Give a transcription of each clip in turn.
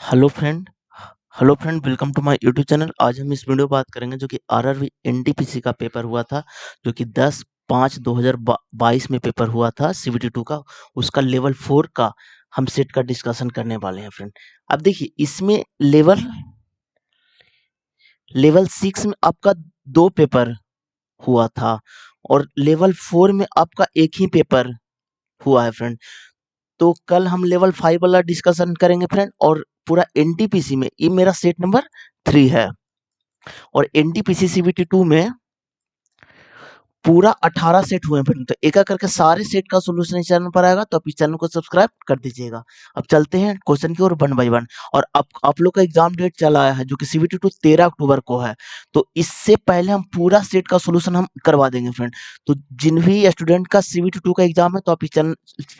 Hello friend hello friend welcome to my YouTube channel. आज हम इस वीडियो बात करेंगे जो कि आरआरबी एनटीपीसी का पेपर हुआ था, जो कि 10/5/2022 में पेपर हुआ था सीबीटी 2 का। उसका लेवल 4 का हम सेट का डिस्कशन करने वाले हैं फ्रेंड। अब देखिए, इसमें लेवल लेवल 6 में आपका 2 पेपर हुआ था और लेवल 4 में आपका एक ही पेपर हुआ है फ्रेंड। तो कल हम लेवल 5 वाला डिस्कशन करेंगे फ्रेंड। और पूरा एनटीपीसी में ये मेरा सेट नंबर 3 है और एनटीपीसी सीबीटी 2 में पूरा 18 सेट हुए हैं फ्रेंड। तो एक एक करके सारे सेट का सोल्यूशन इस चैनल पर आएगा, तो आप इस चैनल को सब्सक्राइब कर दीजिएगा। अब चलते हैं क्वेश्चन की ओर वन बाय वन। और अब आप लोग का एग्जाम डेट चला आया है जो कि सीबीटी 2 13 अक्टूबर को है। तो इससे पहले हम पूरा सेट का सोल्यूशन हम करवा देंगे फ्रेंड। तो जिन भी स्टूडेंट का सीबीटी 2 का एग्जाम है, तो आप इस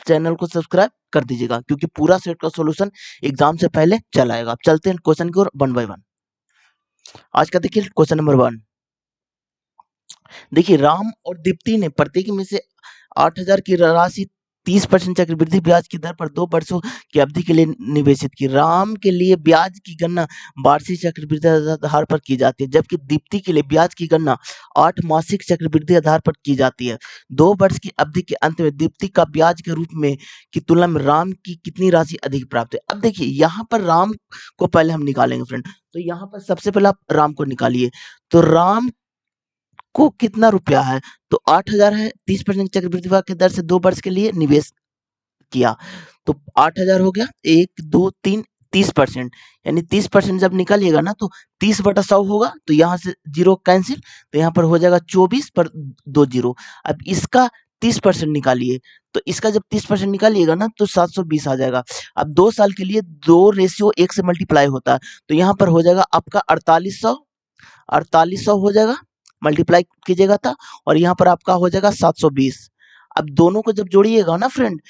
चैनल को सब्सक्राइब कर दीजिएगा, क्योंकि पूरा सेट का सोल्यूशन एग्जाम से पहले चल आएगा। अब चलते हैं क्वेश्चन की ओर वन बाय वन। आज का देखिए क्वेश्चन नंबर 1। देखिए, राम और दीप्ति ने प्रत्येक में से 8,000 की राशि 30% चक्रवृद्धि ब्याज की दर पर 2 वर्षों की अवधि के लिए निवेशित की। राम के लिए ब्याज की गणना वार्षिक चक्रवृद्धि आधार पर की जाती है, जबकि दीप्ति के लिए ब्याज की गणना 8 मासिक चक्रवृद्धि आधार पर की जाती है। 2 वर्ष की अवधि के अंत में दीप्ति का ब्याज के रूप में की तुलना में राम की कितनी राशि अधिक प्राप्त है। अब देखिए, यहाँ पर राम को पहले हम निकालेंगे फ्रेंड। तो यहाँ पर सबसे पहले आप राम को निकालिए। तो राम को कितना रुपया है, तो 8,000 है। 30% चक्रवृद्धि ब्याज की दर से 2 वर्ष के लिए निवेश किया, तो 8,000 हो गया। 1 2 3 30%, यानी 30% जब निकालिएगा ना, तो 30/100 होगा। तो यहाँ से जीरो कैंसिल, तो यहाँ पर हो जाएगा 24 पर 2 जीरो। अब इसका 30% निकालिए, तो इसका जब 30% निकालिएगा ना, तो 720 आ जाएगा। अब 2 साल के लिए 2 रेशियो 1 से मल्टीप्लाई होता है, तो यहाँ पर हो जाएगा आपका 4800 हो जाएगा, मल्टीप्लाई कीजिएगा था। और यहाँ पर आपका हो जाएगा 720। अब दोनों को जब जोड़िएगा ना फ्रेंड,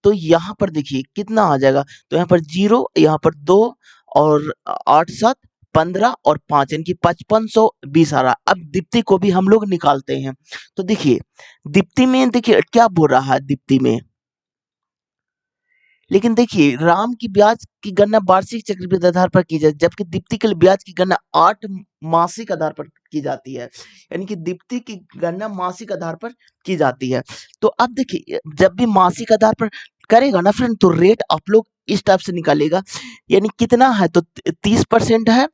तो यहाँ पर देखिए कितना आ जाएगा। तो यहाँ पर 0, यहाँ पर 2 और 8 7 15 और 5, यानी कि 5520 आ रहा। अब दीप्ति को भी हम लोग निकालते हैं। तो देखिए, दीप्ति में देखिए क्या बोल रहा है दीप्ति में। लेकिन देखिए, राम की ब्याज की गणना वार्षिक चक्रवृद्धि आधार पर की जाए, जबकि दीप्ति के लिए ब्याज की गणना 8 मासिक आधार पर की जाती है, यानी कि दीप्ति की गणना मासिक आधार पर की जाती है। तो अब देखिए, जब भी मासिक आधार पर करेगा ना फ्रेंड, तो रेट आप लोग इस टाइप से निकालेगा। यानी कितना है, तो 30% है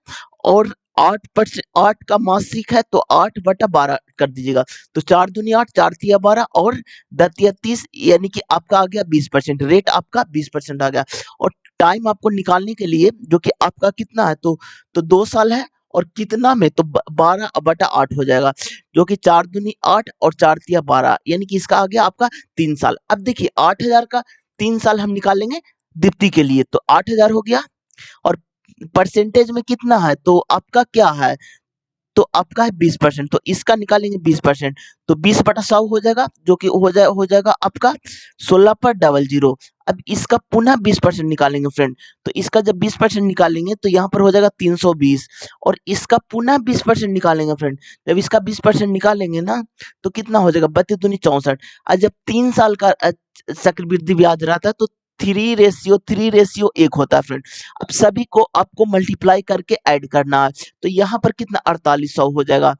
और 8%, 8 का मासिक है, तो 8/12 कर दीजिएगा। तो 4 दूनी 8, 4 तिया 12 और 10 या 30, यानी कि आपका आ गया 20%। रेट आपका 20% आ गया। और टाइम आपको निकालने के लिए, जो कि आपका कितना है, तो 2 साल है। और कितना में, तो 12/8 हो जाएगा, जो कि 4 दूनी 8 और 4 तिया 12, यानी कि इसका आ गया आपका 3 साल। अब देखिए, 8,000 का 3 साल हम निकालेंगे दीप्ति के लिए, तो 8,000 हो गया। और परसेंटेज में कितना है, तो आपका क्या है, तो आपका है 20%। तो इसका निकालेंगे 20%, तो 20/100 हो जाएगा, जो कि हो जाएगा आपका 16/00। अब इसका पुनः 20% निकालेंगे फ्रेंड। तो इसका जब 20% निकालेंगे, तो यहाँ पर हो जाएगा 320। और इसका पुनः 20% निकालेंगे फ्रेंड। जब इसका 20% निकालेंगे ना, तो कितना हो जाएगा, 32 दूनी 64। और जब 3 साल का चक्रवृद्धि ब्याज रहता है, तो 3:1 होता है फ्रेंड। अब सभी को आपको मल्टीप्लाई करके ऐड करना है। तो यहाँ पर कितना, 4800 हो जाएगा।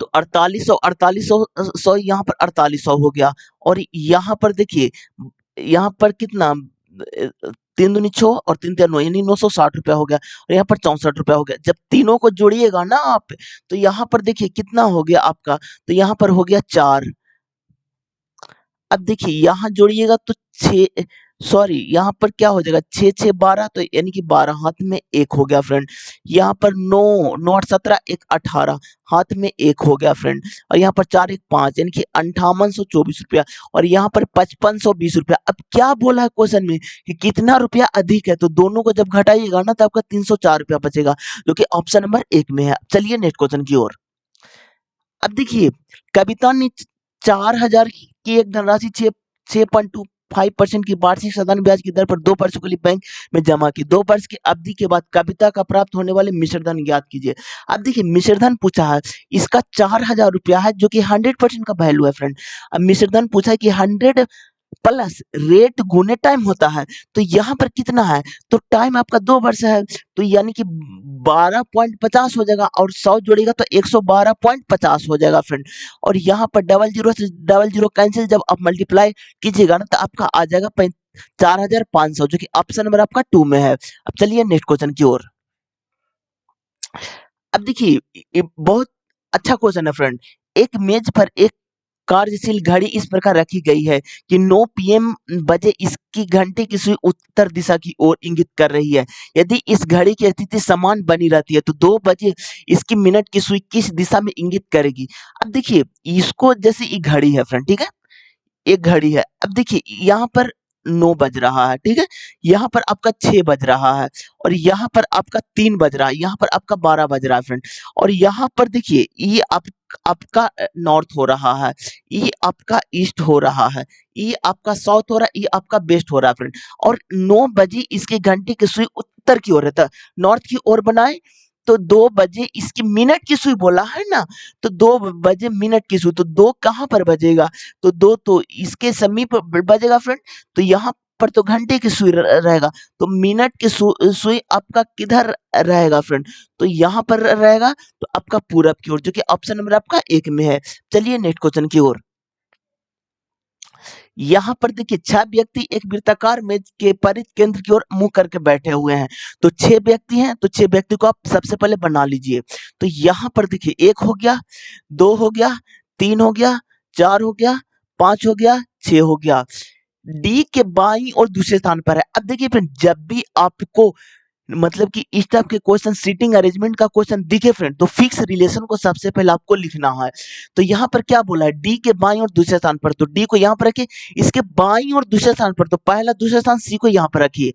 तो 4800 यहाँ पर 4800 हो गया। और यहाँ पर देखिए, यहाँ पर कितना, 3 दूनी 6 और 3 तिया 9, यानी 960 रुपया हो गया। और यहाँ पर 64 रुपया हो गया। जब तीनों को जोड़िएगा ना आप, तो यहाँ पर देखिए कितना हो गया आपका, तो यहाँ पर हो गया 4। अब देखिए, यहाँ जोड़िएगा तो 6, सॉरी, यहाँ पर क्या हो जाएगा, 6 6 12, तो यानी कि 12 हाथ में 1 हो गया फ्रेंड। यहाँ पर 9 9 8 17 1 18, हाथ में 1 हो गया फ्रेंड। और यहाँ पर 4 1 5, यानी कि 5824 रुपया। और यहाँ पर 5520 रुपया। अब क्या बोला है क्वेश्चन में कि कितना रुपया अधिक है, तो दोनों को जब घटाइएगा ना, तो आपका 304 रुपया बचेगा, जो कि ऑप्शन नंबर 1 में है। चलिए नेक्स्ट क्वेश्चन की ओर। अब देखिए, कविता ने 4,000 की एक धनराशि 6.25% की वार्षिक साधारण ब्याज की दर पर 2 वर्षों के लिए बैंक में जमा की। 2 वर्ष की अवधि के बाद कविता का प्राप्त होने वाले मिश्र धन ज्ञात कीजिए। अब देखिए, मिश्र धन पूछा है, इसका 4,000 रुपया है, जो कि 100% का वैल्यू है फ्रेंड। अब मिश्र धन पूछा है कि 100 प्लस रेट गुने टाइम होता है। तो यहाँ पर कितना है, तो टाइम आपका 2 वर्ष है, तो यानी कि 12.50 हो जाएगा, और 100 जोड़ेगा तो 112.50 हो जाएगा फ्रेंड। और यहाँ पर डबल जीरो से डबल जीरो कैंसिल, जब आप मल्टीप्लाई कीजिएगा ना तो आपका आ जाएगा 4500, जो कि ऑप्शन नंबर आपका 2 में है। अब चलिए नेक्स्ट क्वेश्चन की ओर। अब देखिए, ये बहुत अच्छा क्वेश्चन है फ्रेंड। एक मेज पर एक कार्यशील घड़ी इस प्रकार रखी गई है कि 9 पीएम बजे इसकी घंटे की सुई उत्तर दिशा की ओर इंगित कर रही है। यदि इस घड़ी की स्थिति समान बनी रहती है तो 2 बजे इसकी मिनट की सुई किस दिशा में इंगित करेगी। अब देखिए, इसको जैसे ये घड़ी है फ्रेंड, ठीक है, एक घड़ी है। अब देखिए यहाँ पर 9 बज रहा है, ठीक है, यहाँ पर आपका 6 बज रहा है, और यहाँ पर आपका 3 बज रहा है, यहाँ पर आपका 12 बज रहा है फ्रेंड। और यहाँ पर देखिए ये आपका नॉर्थ हो रहा है, ये आपका ईस्ट हो रहा है, ये आपका साउथ हो रहा है, ये आपका वेस्ट हो रहा है फ्रेंड। और 9 बजे इसके घंटे की सुई उत्तर की ओर रहता है, नॉर्थ की ओर बनाए तो 2 बजे इसकी मिनट की सुई बोला है ना, तो 2 बजे मिनट की सुई, तो 2 कहाँ पर बजेगा, तो 2 तो इसके समीप बजेगा फ्रेंड। तो यहाँ पर तो घंटे की सुई रहेगा, तो मिनट की सुई आपका किधर रहेगा फ्रेंड, तो यहाँ पर रहेगा, तो आपका पूरब की ओर, जो कि ऑप्शन नंबर आपका 1 में है। चलिए नेक्स्ट क्वेश्चन की ओर। यहाँ पर देखिए 6 व्यक्ति एक वृत्ताकार मेज के परिध केंद्र की ओर मुंह करके बैठे हुए हैं। तो 6 व्यक्ति हैं, तो 6 व्यक्ति को आप सबसे पहले बना लीजिए। तो यहाँ पर देखिए 1 हो गया, 2 हो गया, 3 हो गया, 4 हो गया, 5 हो गया, 6 हो गया। डी के बाईं और दूसरे स्थान पर है। अब देखिए फ्रेंड, जब भी आपको मतलब कि इस टाइप के क्वेश्चन, सीटिंग अरेंजमेंट का क्वेश्चन दिखे फ्रेंड, तो फिक्स रिलेशन को सबसे पहले आपको लिखना है। तो यहाँ पर क्या बोला है, डी के बाईं और दूसरे स्थान पर, तो डी को यहाँ पर रखिए, इसके बाईं और दूसरे स्थान पर, तो पहला दूसरा स्थान सी को यहाँ पर रखिए।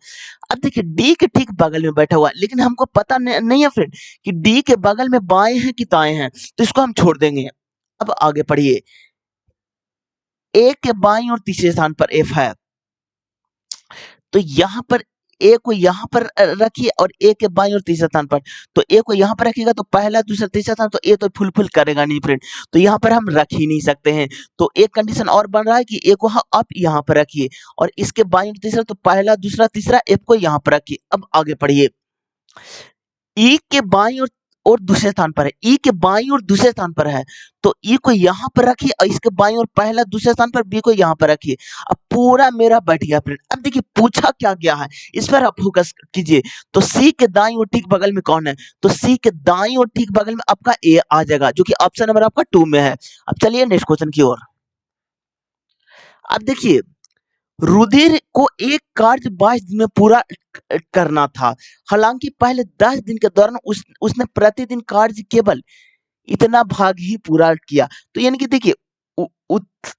अब देखिए डी के ठीक बगल में बैठा हुआ है, लेकिन हमको पता नहीं है फ्रेंड कि डी के बगल में बाएं हैं कि दाएं हैं, तो इसको हम छोड़ देंगे। अब आगे पढ़िए, ए के बाईं और तीसरे स्थान पर एफ है, तो यहाँ पर ए को यहाँ पर रखिए, और ए के बाईं और तीसरे स्थान पर, तो ए को यहाँ पर रखिएगा तो पहला दूसरा तीसरा स्थान, तो ए तो फुलफिल करेगा नहीं फ्रेंड, तो यहाँ पर हम रख ही नहीं सकते हैं। तो एक कंडीशन और बन रहा है कि ए को आप यहाँ पर रखिए, और इसके बाईं और तीसरा, तो पहला दूसरा तीसरा एफ को यहाँ पर रखिए। अब आगे पढ़िए, ई के बाईं और दूसरे स्थान पर है, ई के बाईं और दूसरे स्थान पर है, तो ई को यहाँ पर रखिए, और इसके बाईं और पहला दूसरे स्थान पर, बी को यहाँ पर रखिए। अब पूरा मेरा बैठ गया फ्रेंड। अब देखिए पूछा क्या गया है, इस पर आप फोकस कीजिए। तो सी के दाईं और ठीक बगल में कौन है, तो सी के दाईं और ठीक बगल में आपका ए आ जाएगा, जो कि ऑप्शन नंबर आपका 2 में है। अब चलिए नेक्स्ट क्वेश्चन की ओर। अब देखिए, रुधिर को एक कार्य 22 दिन में पूरा करना था। हालांकि पहले 10 दिन के दौरान उसने प्रतिदिन कार्य केवल इतना भाग ही पूरा किया। तो यानी कि देखिए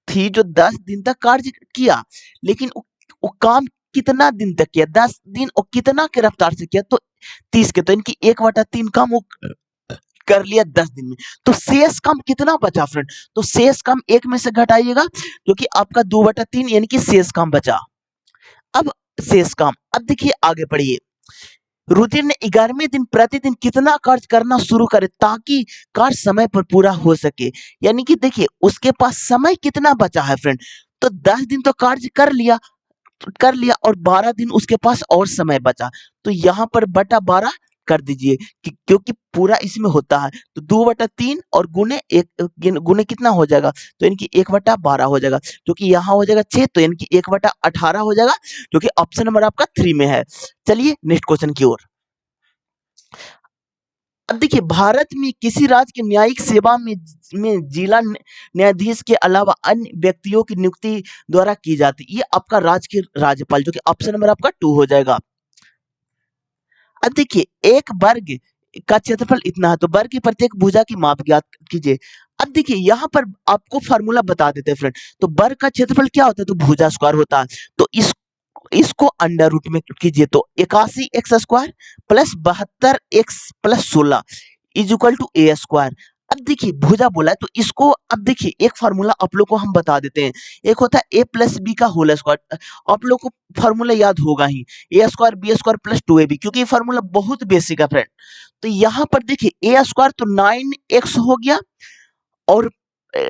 थी जो 10 दिन तक कार्य किया, लेकिन वो काम कितना दिन तक किया, 10 दिन, और कितना के रफ्तार से किया, तो 30 के, तो इनकी 1/3 काम वो कर लिया 10 दिन में। तो शेष काम कितना बचा फ्रेंड, तो शेष काम 1 में से घटाइएगा, जो कि आपका 2/3 यानी कि शेष काम बचा। अब शेष काम, अब देखिए आगे पढ़िए, रुधिर ने 11वें दिन प्रतिदिन कितना कार्य करना शुरू करे ताकि कार्य समय पर पूरा हो सके। यानी कि देखिए उसके पास समय कितना बचा है फ्रेंड, तो 10 दिन तो कार्य कर लिया, और 12 दिन उसके पास और समय बचा, तो यहाँ पर बटा 12 कर दीजिए, क्योंकि पूरा इसमें होता है, तो 2/3 और गुने 1, गुने कितना हो जाएगा, तो इनकी 1/12 हो जाएगा, जो कि यहाँ हो जाएगा 6, तो इनकी 1/18 हो जाएगा, जो कि ऑप्शन नंबर आपका 3 में है। चलिए नेक्स्ट क्वेश्चन की ओर। अब देखिए, भारत में किसी राज्य की न्यायिक सेवा में जिला न्यायाधीश के अलावा अन्य व्यक्तियों की नियुक्ति द्वारा की जाती है। ये आपका राज्य के राज्यपाल, जो कि ऑप्शन नंबर आपका 2 हो जाएगा। अब देखिए, एक वर्ग का क्षेत्रफल इतना है, तो वर्ग की प्रत्येक भुजा की माप ज्ञात कीजिए। अब देखिए यहाँ पर आपको फार्मूला बता देते हैं फ्रेंड, तो वर्ग का क्षेत्रफल क्या होता है, तो भुजा स्क्वायर होता है, तो इसको अंडर रूट में कीजिए, तो 81x² plus 72x+16 is equal to a square. अब देखिए भुजा बोला है, तो इसको अब देखिए एक फार्मूला आप लोग को हम बता देते हैं, एक होता है a प्लस बी का होल स्क्वायर, आप लोग को फार्मूला याद होगा ही, A square B square plus 2ab, क्योंकि ये फार्मूला बहुत बेसिक है फ्रेंड। तो यहाँ पर देखिए a स्क्वायर तो 9x हो गया, और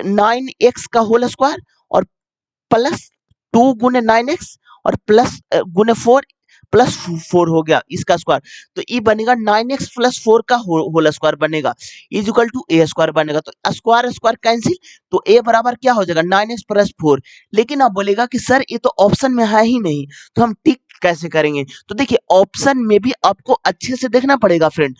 9x का होल स्क्वायर, और प्लस 2 गुने 9x और प्लस गुने 4 प्लस 4 हो गया इसका स्क्वायर, तो ये बनेगा 9x प्लस 4 का होल स्क्वायर बनेगा is equal to a square बनेगा। तो स्क्वायर स्क्वायर कैंसिल, तो ए बराबर क्या हो जाएगा 9x प्लस 4। लेकिन आप बोलेगा कि सर ये तो ऑप्शन में है ही नहीं, तो हम टिक कैसे करेंगे? तो देखिए ऑप्शन में भी आपको अच्छे से देखना पड़ेगा फ्रेंड,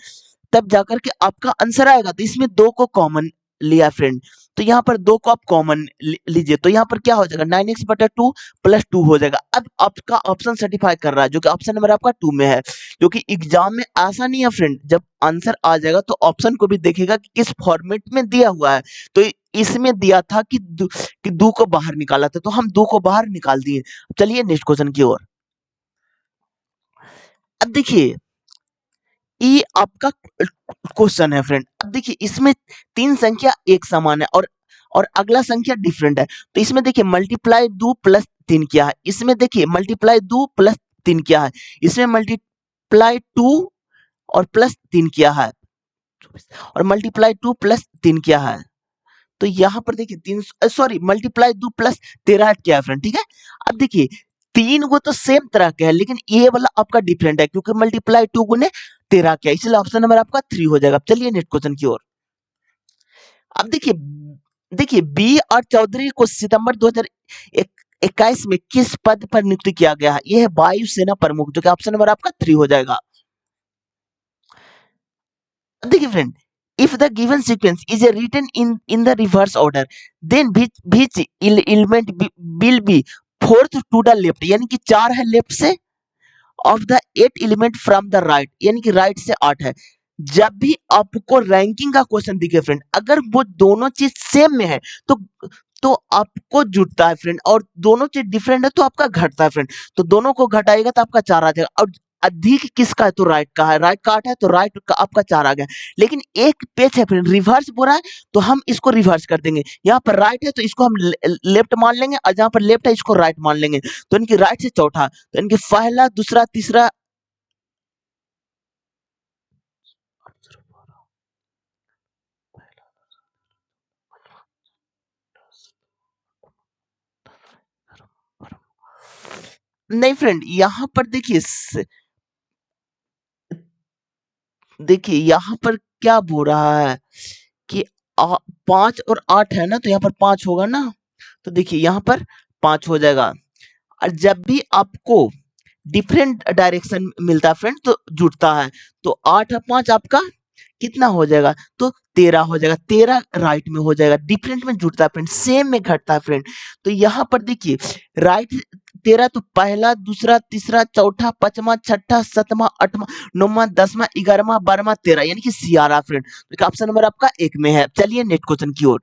तब जाकर के आपका आंसर आएगा। तो इसमें 2 को कॉमन लिया फ्रेंड, तो यहाँ पर 2 को आप कॉमन लीजिए, तो यहाँ पर क्या हो जाएगा 9x बटा 2 प्लस 2 हो जाएगा। अब आपका ऑप्शन सर्टिफाई कर रहा है, जो कि ऑप्शन नंबर आपका 2 में है, क्योंकि एग्जाम में ऐसा नहीं है फ्रेंड, जब आंसर आ जाएगा तो ऑप्शन को भी देखेगा कि किस फॉर्मेट में दिया हुआ है। तो इसमें दिया था कि दो को बाहर निकाला था, तो हम 2 को बाहर निकाल दिए। चलिए नेक्स्ट क्वेश्चन की ओर। अब देखिए ये आपका क्वेश्चन है फ्रेंड। अब देखिए इसमें 3 संख्या एक समान है और अगला संख्या डिफरेंट है। तो इसमें देखिए मल्टीप्लाई 2 प्लस 3 क्या है, इसमें देखिए मल्टीप्लाई 2 प्लस 3 क्या है, इसमें मल्टीप्लाई 2 और प्लस 3 क्या है, और मल्टीप्लाई 2 प्लस 3 क्या है। तो यहाँ पर देखिए 3 सॉरी मल्टीप्लाई 2 प्लस 13 क्या है फ्रेंड, ठीक है। अब देखिए 3 वो तो सेम तरह का है, लेकिन ये वाला आपका डिफरेंट है, क्योंकि मल्टीप्लाई 2 गुने 13 क्या है, इसलिए ऑप्शन नंबर आपका 3 हो जाएगा। चलिए नेक्स्ट क्वेश्चन की ओर। अब देखिए बी आर चौधरी को सितंबर 2021 में किस पद पर नियुक्त किया गया है? यह है वायुसेना प्रमुख, जो कि ऑप्शन नंबर आपका 3 हो जाएगा। अब देखिए friend, if the given sequence is written in the reverse order, then which element will be fourth to the left, यानी कि 4 है लेफ्ट से, of the 8 element from the right, यानी कि राइट से 8 है। जब भी आपको रैंकिंग का क्वेश्चन दिखे फ्रेंड, अगर वो दोनों चीज सेम में है तो आपको जुटता है फ्रेंड, और दोनों चीज डिफरेंट है तो आपका घटता है फ्रेंड। तो दोनों को घटाएगा तो आपका 4 आ जाएगा, और अधिक किसका है तो राइट का है, राइट का 8 है तो राइट का आपका 4 आ गया। लेकिन एक पेज है फ्रेंड रिवर्स बोल रहा है, तो हम इसको रिवर्स कर देंगे। यहाँ पर राइट है तो इसको हम लेफ्ट मान लेंगे, और जहां पर लेफ्ट है इसको राइट मान लेंगे। तो इनकी राइट से चौथा, तो इनके पहला दूसरा तीसरा नहीं फ्रेंड, यहाँ पर देखिए यहाँ पर क्या बोल रहा है कि 5 और 8 है ना, तो यहाँ पर 5 होगा ना, तो देखिए यहाँ पर 5 हो जाएगा। और जब भी आपको डिफरेंट डायरेक्शन मिलता है फ्रेंड तो जुड़ता है, तो 8 और 5 आपका कितना हो जाएगा, तो 13 हो जाएगा। 13 राइट में हो जाएगा, डिफरेंट में जुड़ता है फ्रेंड, सेम में घटता है फ्रेंड। तो यहाँ पर देखिए राइट 13, तो पहला दूसरा तीसरा चौथा पांचवा छठा सातवां आठवां नौवां 10वां 11वां 12वां 13, यानी कि सी आ रहा फ्रेंड। तो ऑप्शन नंबर आपका 1 में है। चलिए नेक्स्ट क्वेश्चन की ओर।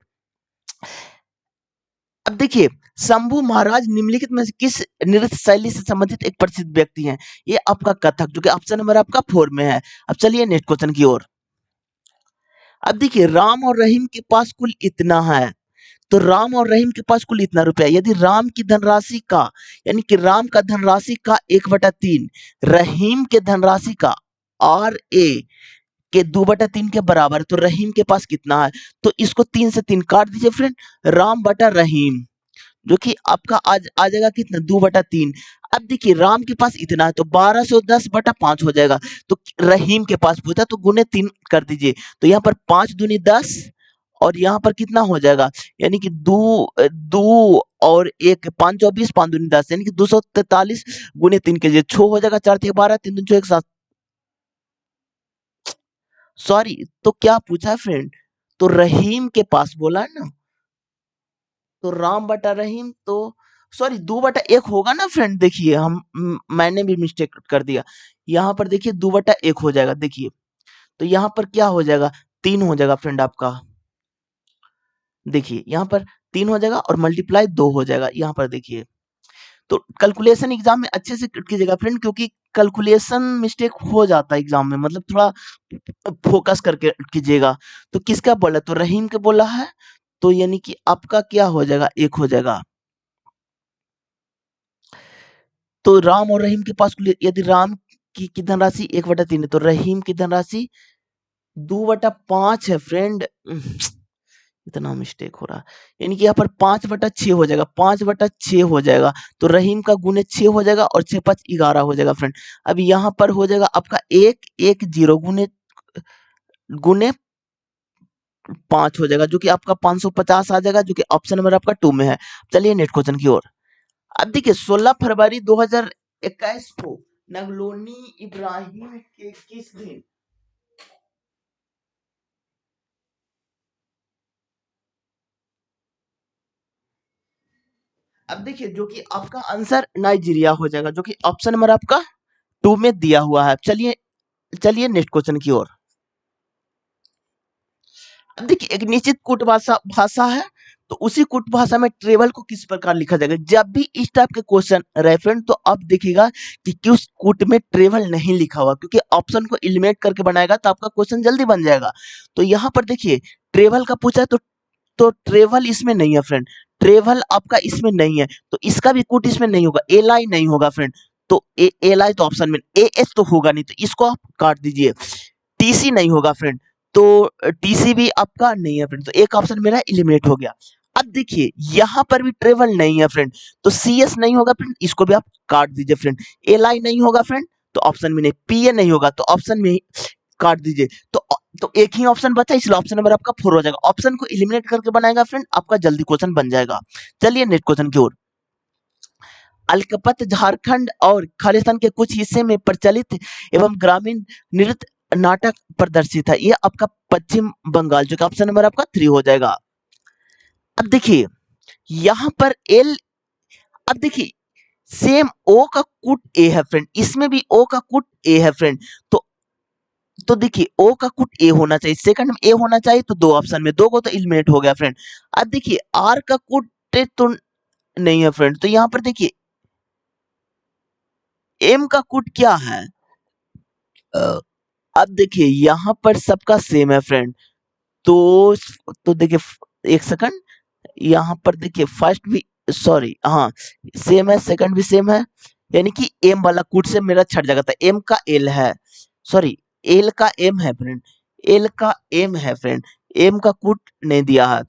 अब देखिए शंभू महाराज निम्नलिखित में से किस नृत्य शैली से संबंधित एक प्रसिद्ध व्यक्ति हैं? ये आपका कथक, जो कि ऑप्शन नंबर आपका 4 में है। अब चलिए नेक्स्ट क्वेश्चन की ओर। अब देखिए राम और रहीम के पास कुल इतना है, तो राम और रहीम के पास कुल इतना रुपया। यदि राम की धनराशि का, यानी कि राम का धनराशि का 1/3 रहीम के धनराशि का आर ए के 2/3 के बराबर, तो रहीम के पास कितना है? तो इसको 3 से 3 काट दीजिए फ्रेंड, राम बटा रहीम, जो कि आपका आज आ जाएगा कितना 2/3। अब देखिए राम के पास इतना है, तो 1210/5 हो जाएगा। तो रहीम के पास पूछा तो गुने 3 कर दीजिए, तो यहाँ पर 5 दूनी 10, और यहाँ पर कितना हो जाएगा, यानी कि 2 और 1 5 24 5 दूनी 10, यानी कि 243 गुने 3 कीजिए, 6 हो जाएगा, 4 3 12 3 2 6 1 7। सॉरी, तो क्या पूछा है फ्रेंड, तो रहीम के पास बोला है ना, तो राम बटा रहीम, तो सॉरी 2/1 होगा ना फ्रेंड। देखिए मैंने भी मिस्टेक कर दिया, यहाँ पर देखिए 2/1 हो जाएगा। देखिए तो यहाँ पर क्या हो जाएगा, 3 हो जाएगा फ्रेंड आपका। देखिए यहाँ पर 3 हो जाएगा और मल्टीप्लाई 2 हो जाएगा। यहाँ पर देखिए, तो कैलकुलेशन एग्जाम में अच्छे से कीजिएगा फ्रेंड, क्योंकि कैलकुलेशन मिस्टेक हो जाता है एग्जाम में, मतलब थोड़ा फोकस करके कीजिएगा। तो किसका बोला, तो रहीम के बोला है, तो यानी कि आपका क्या हो जाएगा, 1 हो जाएगा। तो राम और रहीम के पास यदि राम की धनराशि 1/3 है, तो रहीम की धनराशि 2/5 है फ्रेंड। इतना मिस्टेक हो रहा है, यानी कि यहाँ पर 5/6 हो जाएगा, 5/6 हो जाएगा, तो रहीम का गुने 6 हो जाएगा और 6×5 11 हो जाएगा फ्रेंड। अब यहाँ पर हो जाएगा आपका 110 गुने गुने 5 हो जाएगा, जो कि आपका 550 आ जाएगा, जो कि ऑप्शन नंबर आपका 2 में है। चलिए नेक्स्ट क्वेश्चन की ओर। अब देखिए 16 फरवरी 2021 को नगलोनी इब्राहिम के किस दिन, अब देखिए जो कि आपका आंसर नाइजीरिया हो जाएगा, जो कि ऑप्शन नंबर आपका 2 में दिया हुआ है। चलिए चलिए नेक्स्ट क्वेश्चन की ओर। अब देखिए एक निश्चित कूट भाषा भाषा है, तो उसी कूट भाषा में ट्रेवल को किस प्रकार लिखा जाएगा। जब भी इस टाइप के क्वेश्चन रेफरेंस, तो आप देखिएगा कि किस कूट में ट्रेवल नहीं लिखा हुआ, क्योंकि ऑप्शन को एलिमिनेट करके बनाएगा तो आपका क्वेश्चन जल्दी बन जाएगा। तो यहाँ पर देखिए ट्रेवल का पूछा है, तो ट्रेवल इसमें नहीं है फ्रेंड, ट्रेवल आपका इसमें नहीं है, तो इसका भी कूट इसमें नहीं होगा, एलाई नहीं होगा फ्रेंड। तो एलाई तो ऑप्शन में, ए एस तो होगा नहीं, तो इसको आप काट दीजिए। टीसी नहीं होगा फ्रेंड, तो टीसी भी आपका नहीं है फ्रेंड, तो एक ऑप्शन मेरा एलिमिनेट हो गया। अब देखिए यहाँ पर भी ट्रेवल नहीं है फ्रेंड, तो सीएस नहीं होगा फ्रेंड, इसको भी आप काट दीजिए फ्रेंड। एलाई नहीं होगा फ्रेंड, तो ऑप्शन में नहीं, पीए नहीं होगा, तो ऑप्शन में ही काट दीजिए। तो एक ही ऑप्शन बचा, इसलिए ऑप्शन नंबर आपका 4 हो जाएगा। ऑप्शन को एलिमिनेट करके बनाएगा फ्रेंड, आपका जल्दी क्वेश्चन बन जाएगा। चलिए नेक्स्ट क्वेश्चन की ओर। अलकपत झारखंड और खालिस्तान के कुछ हिस्से में प्रचलित एवं ग्रामीण नृत्य नाटक प्रदर्शित है, यह आपका पश्चिम बंगाल, जो कि ऑप्शन नंबर आपका 3 हो जाएगा। अब देखिए यहाँ पर एल, अब देखिए सेम ओ का कुट ए है फ्रेंड, इसमें भी ओ का कुट ए है फ्रेंड। तो देखिए ओ का कुट ए होना चाहिए, सेकंड में ए होना चाहिए, तो दो ऑप्शन में दो को तो एलिमिनेट हो गया फ्रेंड। अब देखिए आर का कुट तो नहीं है फ्रेंड, तो यहाँ पर देखिए एम का कुट क्या है। अ, अब देखिए यहाँ पर सबका सेम है फ्रेंड, तो देखिए एक सेकंड, यहाँ पर देखिए फर्स्ट भी, सॉरी हाँ सेम है, सेकंड भी सेम है, यानी कि एम वाला कूट से मेरा छट जाएगा था। एम का एल है, सॉरी एल का एम है फ्रेंड, एल का एम है फ्रेंड, एम का कूट नहीं दिया है।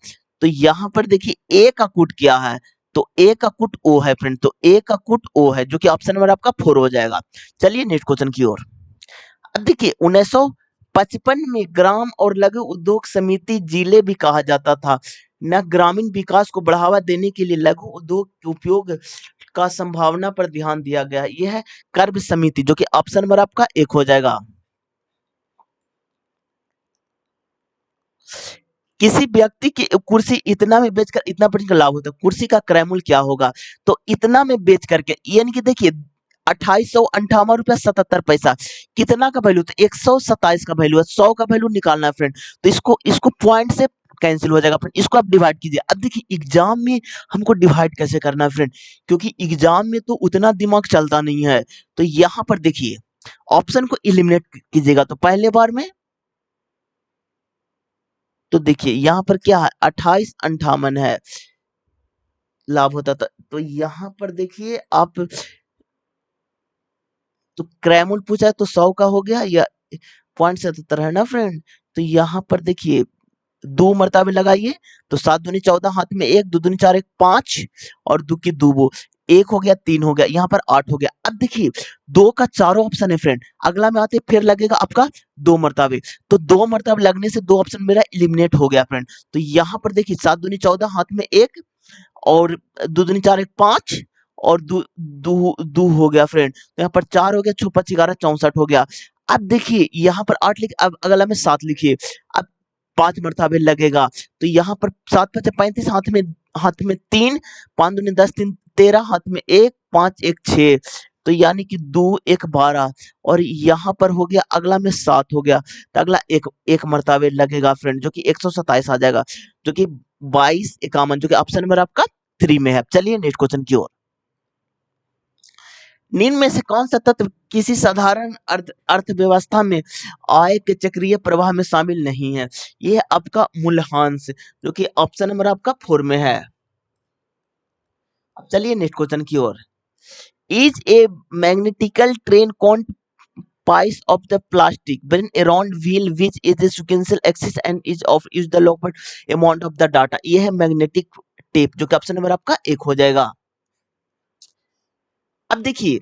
तो यहाँ पर देखिए ए का कूट क्या है, तो ए का कूट ओ है फ्रेंड, तो ए का कूट ओ है, जो कि ऑप्शन नंबर आपका 4 हो जाएगा। चलिए नेक्स्ट क्वेश्चन की ओर। अब देखिए 1955 में ग्राम और लघु उद्योग समिति जिले भी कहा जाता था, न ग्रामीण विकास को बढ़ावा देने के लिए लघु उद्योग के उपयोग का संभावना पर ध्यान दिया गया। यह है कर्व समिति, जो कि ऑप्शन नंबर आपका 1 हो जाएगा। किसी व्यक्ति की कुर्सी इतना में बेचकर इतना परसेंट का लाभ होता है, कुर्सी का क्रय मूल्य क्या होगा। तो इतना में बेच करके, यानी कि देखिए 2858 रुपया 77 पैसा, कितना का वैल्यू, तो 127 का वैल्यू है, 100 का वैल्यू निकालना है फ्रेंड, तो इसको इसको पॉइंट से कैंसिल हो जाएगा फ्रेंड, इसको आप डिवाइड कीजिए। अब देखिए एग्जाम में हमको डिवाइड कैसे करना है फ्रेंड, क्योंकि एग्जाम में तो उतना दिमाग चलता नहीं है। तो यहाँ पर देखिए ऑप्शन को इलिमिनेट कीजिएगा, तो पहले बार में, तो देखिए यहाँ पर क्या है 2858 है लाभ होता था, तो यहाँ पर देखिए आप, तो क्रैमूल पूछा है तो 100 का हो गया, या 0.77 है ना फ्रेंड। तो यहाँ पर देखिए दो मरतबे लगाइए, तो 7 दूनी 14, हाथ में 1, 2 दूनी 4, 1 5, और 2 की 2 वो 1 हो गया, 3 हो गया, यहाँ पर 8 हो गया। अब देखिए 2 का चारों ऑप्शन है फ्रेंड, अगला में आते फिर लगेगा आपका 2 मरतबे, तो 2 मरतबे लगने से 2 ऑप्शन मेरा एलिमिनेट हो गया फ्रेंड। तो यहाँ पर देखिए 7 दूनी 14, हाथ में 1, और 2 दूनी 4, 1 5, और दो दो दो हो गया फ्रेंड, तो यहाँ पर 4 हो गया, 6 5 11 64 हो गया। अब देखिए यहाँ पर 8 लिख, अब अगला में 7 लिखिए, अब 5 मरतबे लगेगा, तो यहाँ पर 7 5 35, हाथ में 3, 5 दूनी 10, 3 13, हाथ में 1, 5 1 6, तो यानी कि 2 1 12, और यहाँ पर हो गया अगला में 7 हो गया, तो अगला एक एक मरतबे लगेगा फ्रेंड, जो कि 127 आ जाएगा, जो कि 2251, जो कि ऑप्शन नंबर आपका 3 में है। चलिए नेक्स्ट क्वेश्चन की ओर। निम्न में से कौन सा तत्व किसी साधारण अर्थव्यवस्था में आय के चक्रीय प्रवाह में शामिल नहीं है। यह है आपका मूल्यह्रास, जो कि ऑप्शन नंबर आपका 4 में है। अब चलिए नेक्स्ट क्वेश्चन की ओर। Is a magnetical train piece of the plastic when around wheel which is the sequential axis and is the local amount of the data। ये है मैग्नेटिक टेप जो कि ऑप्शन नंबर आपका एक हो जाएगा। अब देखिए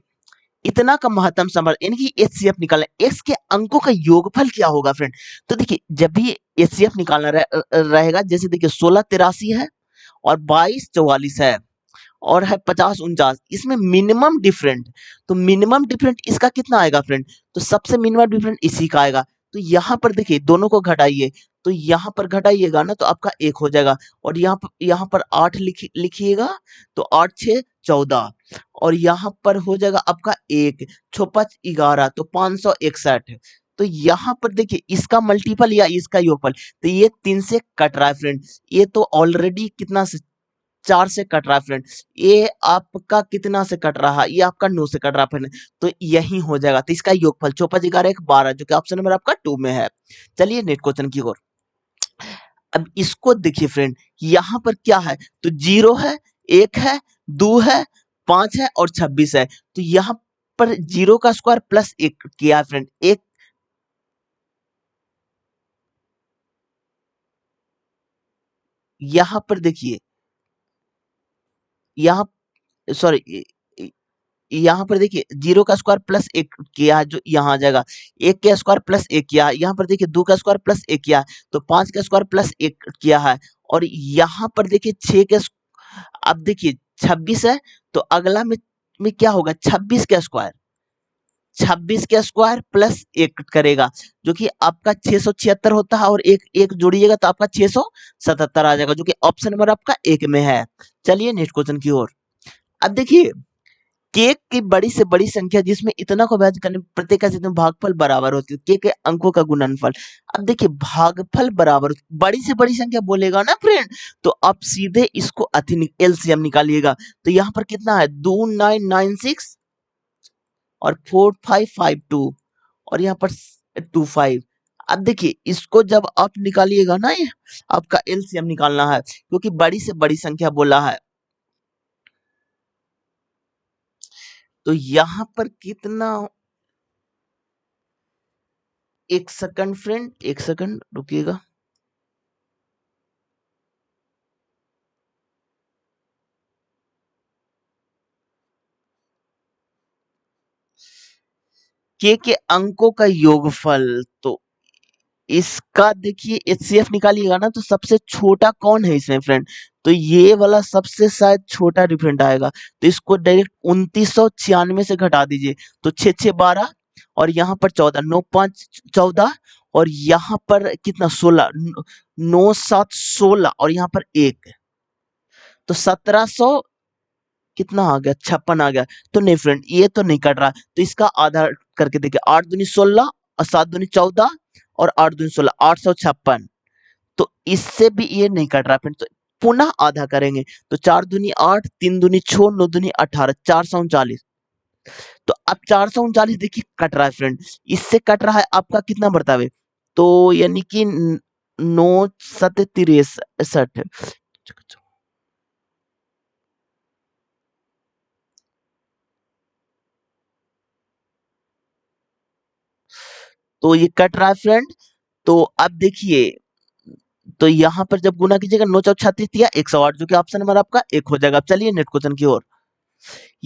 इतना का महत्तम समर यानी कि एचसीएफ निकालना है। एक्स के अंकों का योगफल क्या होगा फ्रेंड? तो देखिए जब भी एचसीएफ निकालना रहेगा, जैसे देखिए 1683 है और 2244 है और है 5049, इसमें मिनिमम डिफरेंट, तो मिनिमम डिफरेंट इसका कितना आएगा फ्रेंड? तो सबसे मिनिमम डिफरेंट इसी का आएगा। तो यहाँ पर देखिए दोनों को घटाइए, तो यहाँ पर घटाइएगा ना तो आपका एक हो जाएगा और यहाँ पर 8 लिखिएगा तो 8 6 14 और यहाँ पर हो जाएगा आपका 1 6 5 11 तो 561। तो यहाँ पर देखिए इसका मल्टीपल या इसका योगफल, तो ये 3 से कट रहा है फ्रेंड, ये तो ऑलरेडी कितना से 4 से कट रहा है फ्रेंड, ये आपका कितना से कट रहा है? ये आपका 9 से कट रहा है फ्रेंड, तो यही हो जाएगा। तो इसका योगफल 4 5 11 1 12 जो कि ऑप्शन नंबर आपका 2 में है। चलिए नेक्स्ट क्वेश्चन की ओर। अब इसको देखिए फ्रेंड, यहाँ पर क्या है? तो 0 है, 1 है, 2 है, 5 है और 26 है। तो यहाँ पर 0 का स्क्वायर प्लस 1 किया है फ्रेंड, एक यहाँ पर देखिए, यहाँ सॉरी यहाँ पर देखिए 0 का स्क्वायर प्लस 1 किया जो यहाँ आ जाएगा, 1 का स्क्वायर प्लस 1 किया, यहाँ पर देखिए 2 का स्क्वायर प्लस 1 किया, तो 5 का स्क्वायर प्लस 1 किया है और यहाँ पर देखिए 6 के अब देखिए 26 है, तो अगला में क्या होगा? 26 का स्क्वायर, 26 का स्क्वायर प्लस 1 करेगा जो कि आपका 676 होता है और एक एक जोड़िएगा तो आपका 677 आ जाएगा जो कि ऑप्शन नंबर आपका एक में है। चलिए नेक्स्ट क्वेश्चन की ओर। अब देखिए के की बड़ी से बड़ी संख्या जिसमें इतना को विभाजित करने पर प्रत्येक का जितना भागफल बराबर होती है, के अंकों का गुणनफल। अब देखिए भागफल बराबर बड़ी से बड़ी संख्या बोलेगा ना फ्रेंड, तो आप सीधे इसको एलसीएम निकालिएगा। तो यहाँ पर कितना है? 2996 और 4552 और यहाँ पर 25। अब देखिए इसको जब आप निकालिएगा ना, ये आपका एलसीएम निकालना है क्योंकि बड़ी से बड़ी संख्या बोला है। तो यहाँ पर कितना, एक सेकंड फ्रेंड, एक सेकंड रुकिएगा। के अंकों का योगफल, तो इसका देखिए एचसीएफ निकालिएगा ना तो सबसे छोटा कौन है इसमें फ्रेंड? तो ये वाला सबसे शायद छोटा डिफरेंट आएगा, तो इसको डायरेक्ट 2996 से घटा दीजिए तो 6 6 12 और यहाँ पर 14 9 5 14 और यहाँ पर कितना 16 9 7 16 और यहाँ पर 1 तो 1700 कितना आ गया? 56 आ गया। तो नहीं फ्रेंड ये तो नहीं कट रहा, तो इसका आधा करके देखिए 8 दूनी 16 और 7 दूनी 14 और 8 दूनी 16 856। तो इससे भी ये नहीं कट रहा फ्रेंड, तो पुनः आधा करेंगे तो 4 दूनी 8 3 दूनी 6 9 दूनी 18 439। तो अब 439 देखिए कट रहा है फ्रेंड, इससे कट रहा है आपका कितना बर्तावे? तो यानी कि 9 7 63। तो ये कट रहा है फ्रेंड। तो अब देखिए, तो यहाँ पर जब गुना कीजिएगा 9 चौक 36 या 108 जो कि ऑप्शन नंबर आपका एक हो जाएगा। अब चलिए नेक्स्ट क्वेश्चन की ओर।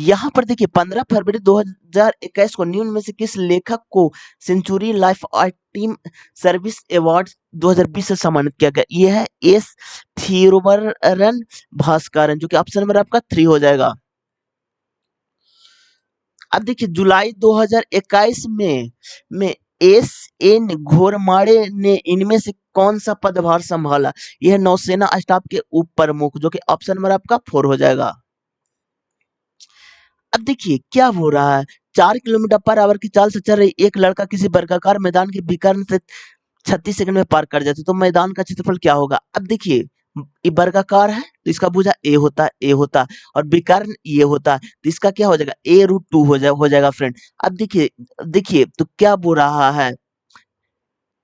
यहाँ पर देखिए 15 फरवरी 2021 को निम्न में से किस लेखक को century lifetime service award 2020 से सम्मानित किया गया? ये है एस थिरुवरन भास्करन जो कि ऑप्शन नंबर आपका 3 हो जाएगा। अब देखिए जुलाई 2021 में एस एन घोरमाड़े ने इनमें से कौन सा पदभार संभाला? यह नौसेना स्टाफ के उप प्रमुख जो कि ऑप्शन नंबर आपका 4 हो जाएगा। अब देखिए क्या हो रहा है, 4 किलोमीटर पर आवर की चाल से चल रही एक लड़का किसी वर्गाकार मैदान के विकर्ण से 36 सेकंड में पार कर जाते तो मैदान का क्षेत्रफल क्या होगा? अब देखिए ये वर्गाकार है तो इसका भुजा ए होता है और विकर्ण ये होता है तो इसका क्या हो जाएगा? a√2 हो जाएगा फ्रेंड। अब देखिए देखिए तो क्या बोल रहा है,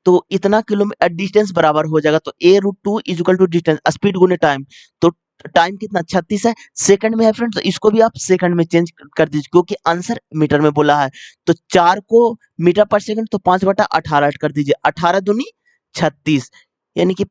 तो इतना किलोमीटर डिस्टेंस बराबर हो जाएगा तो a√2 is equal to distance speed गुने टाइम, तो टाइम कितना 36 है, सेकंड में है फ्रेंड, तो इसको भी आप सेकंड में चेंज कर दीजिए क्योंकि आंसर मीटर में बोला है। तो 4 को मीटर पर सेकंड तो 5/18 कर दीजिए, 18 दूनी 36 यानी कि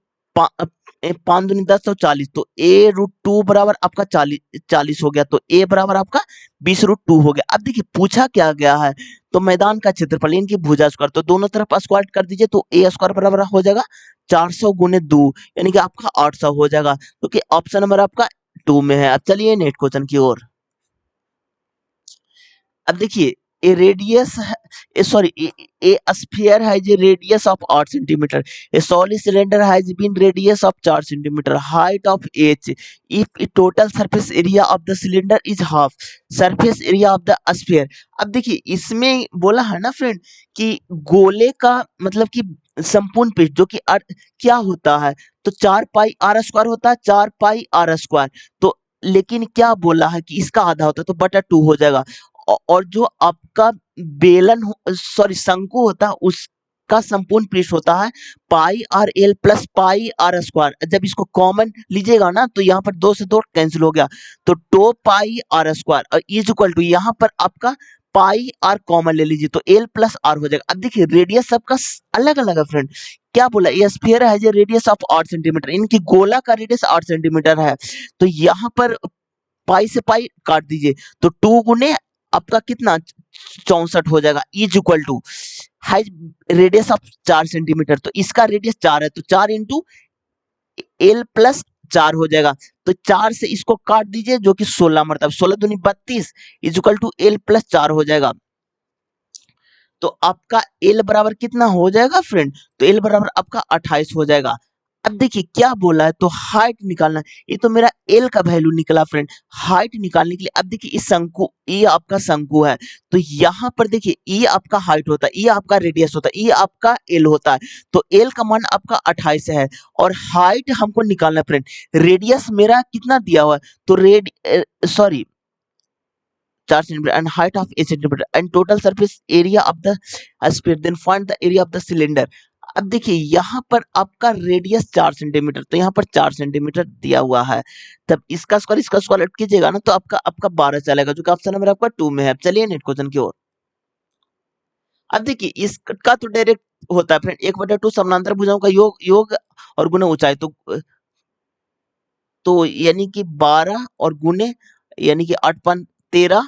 5 दूनी 10 तो 40, तो a√2 बराबर आपका 40 हो गया, तो a बराबर आपका 20√2 हो गया। अब देखिए पूछा क्या गया है, तो मैदान का क्षेत्रफल इनकी भुजा स्क्वायर, तो दोनों तरफ स्क्वायर कर दीजिए, तो a स्क्वायर बराबर हो जाएगा 400 गुने 2 यानी कि आपका 800 हो जाएगा, क्योंकि ऑप्शन नंबर आपका 2 में है। अब चलिए नेक्स्ट क्वेश्चन की ओर। अब देखिए a radius sorry a sphere has a radius of 8 centimetre, a solid cylinder has been radius of 4 centimetre, height of H, if total surface area of the cylinder is half surface area of the sphere. अब देखिए इसमें बोला है ना friend कि गोले का मतलब कि संपूर्ण पृष्ठ जो कि क्या होता है, तो 4 पाई आर स्क्वायर होता है, 4 पाई आर स्क्वायर, तो लेकिन क्या बोला है कि इसका आधा होता है तो बटा 2 हो जाएगा, और जो आपका सॉरी शंकु होता है उसका संपूर्ण पृष्ठ होता है pi R L plus pi R square. जब इसको कॉमन लीजिएगा ना तो यहाँ पर 2 से 2 कैंसिल हो गया, तो 2 पाई आर स्क्वायर और इज इक्वल टू यहाँ पर आपका पाई आर कॉमन ले लीजिए तो एल प्लस आर हो जाएगा। अब देखिए रेडियस सबका अलग अलग है फ्रेंड, क्या बोला ये स्फीयर है जो रेडियस ऑफ 8 सेंटीमीटर, इनकी गोला का रेडियस 8 सेंटीमीटर है, तो यहाँ पर पाई से पाई काट दीजिए तो 2 गुने आपका कितना 64 हो जाएगा, is equal to height radius of 4 centimetre, तो इसका रेडियस 4 है तो 4 इंटू एल प्लस 4 हो जाएगा, तो 4 से इसको काट दीजिए जो कि 16 मतलब 16 दूनी 32 is equal to L plus 4 हो जाएगा। तो आपका एल बराबर कितना हो जाएगा फ्रेंड, तो एल बराबर आपका 28 हो जाएगा। अब देखिए क्या बोला है, तो हाइट निकालना, ये तो मेरा एल का वैल्यू निकला फ्रेंड, हाइट निकालने के लिए अब देखिए इस शंकु, ये आपका शंकु है, तो यहाँ पर देखिए ये आपका हाइट होता है, ये आपका रेडियस होता है, ये आपका एल होता है, तो एल का मान आपका 28 है और हाइट हमको निकालना फ्रेंड, रेडियस मेरा कितना दिया हुआ है, तो sorry 4 centimetre and height of 8 centimetre and total surface area of the sphere, then find the area of the cylinder। अब देखिए यहाँ पर आपका रेडियस 4 सेंटीमीटर, तो यहाँ पर 4 सेंटीमीटर दिया हुआ है, तब इसका स्क्वायर ऐड कीजिएगा ना तो आपका आपका 12 चलेगा, जो कि ऑप्शन नंबर आपका 2 में है। चलिए नेक्स्ट क्वेश्चन की ओर। अब देखिए इसका तो डायरेक्ट होता है फ्रेंड 1/2 समानांतर भुजाओं का योग और गुना ऊंचाई, तो यानी कि 12 और गुने यानी कि 8 13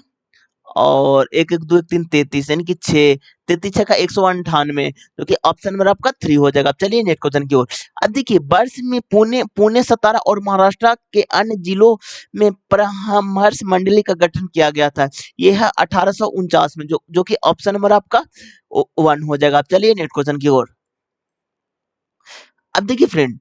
और 1 1 2 1 3 33 यानी कि 6 33 6 का 198, जो कि ऑप्शन नंबर आपका 3 हो जाएगा। चलिए नेक्स्ट क्वेश्चन की ओर। अब देखिए वर्ष में पुणे सतारा और महाराष्ट्र के अन्य जिलों में परामर्श मंडली का गठन किया गया था, यह है 1849 में, जो कि ऑप्शन नंबर आपका 1 हो जाएगा। चलिए नेक्स्ट क्वेश्चन की ओर। अब देखिए friend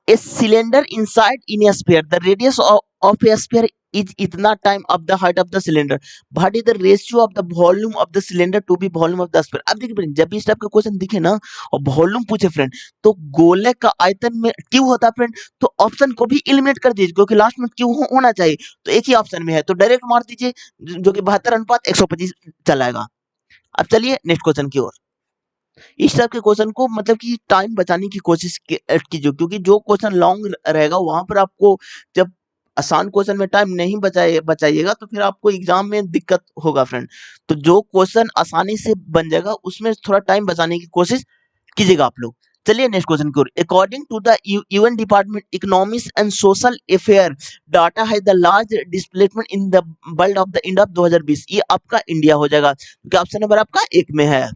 a cylinder inside in a sphere, the radius of a sphere is इतना time of the height of the cylinder, what is the ratio of the volume of the cylinder to be volume of the sphere। अब देखिए friend जब इस type का question दिखे ना और volume पूछे फ्रेंड, तो गोले का आयतन में क्यों होता है फ्रेंड, तो ऑप्शन को भी एलिमिनेट कर दीजिए क्योंकि लास्ट में क्यों होना चाहिए, तो एक ही ऑप्शन में है तो डायरेक्ट मार दीजिए, जो कि 72:125 चलाएगा। अब चलिए नेक्स्ट क्वेश्चन की ओर। इस टाइप के क्वेश्चन को मतलब कि टाइम बचाने की कोशिश कीजिए, क्योंकि जो क्वेश्चन लॉन्ग रहेगा वहां पर आपको जब आसान क्वेश्चन में टाइम नहीं बचाइएगा तो फिर आपको एग्जाम में दिक्कत होगा फ्रेंड। तो जो क्वेश्चन आसानी से बन जाएगा उसमें थोड़ा टाइम बचाने की कोशिश कीजिएगा आप लोग। चलिए नेक्स्ट क्वेश्चन की ओर। According to the UN department economics and social affair data है the large displacement in the world of the end of 2020, ये आपका इंडिया हो जाएगा क्योंकि ऑप्शन नंबर आपका 1 में है।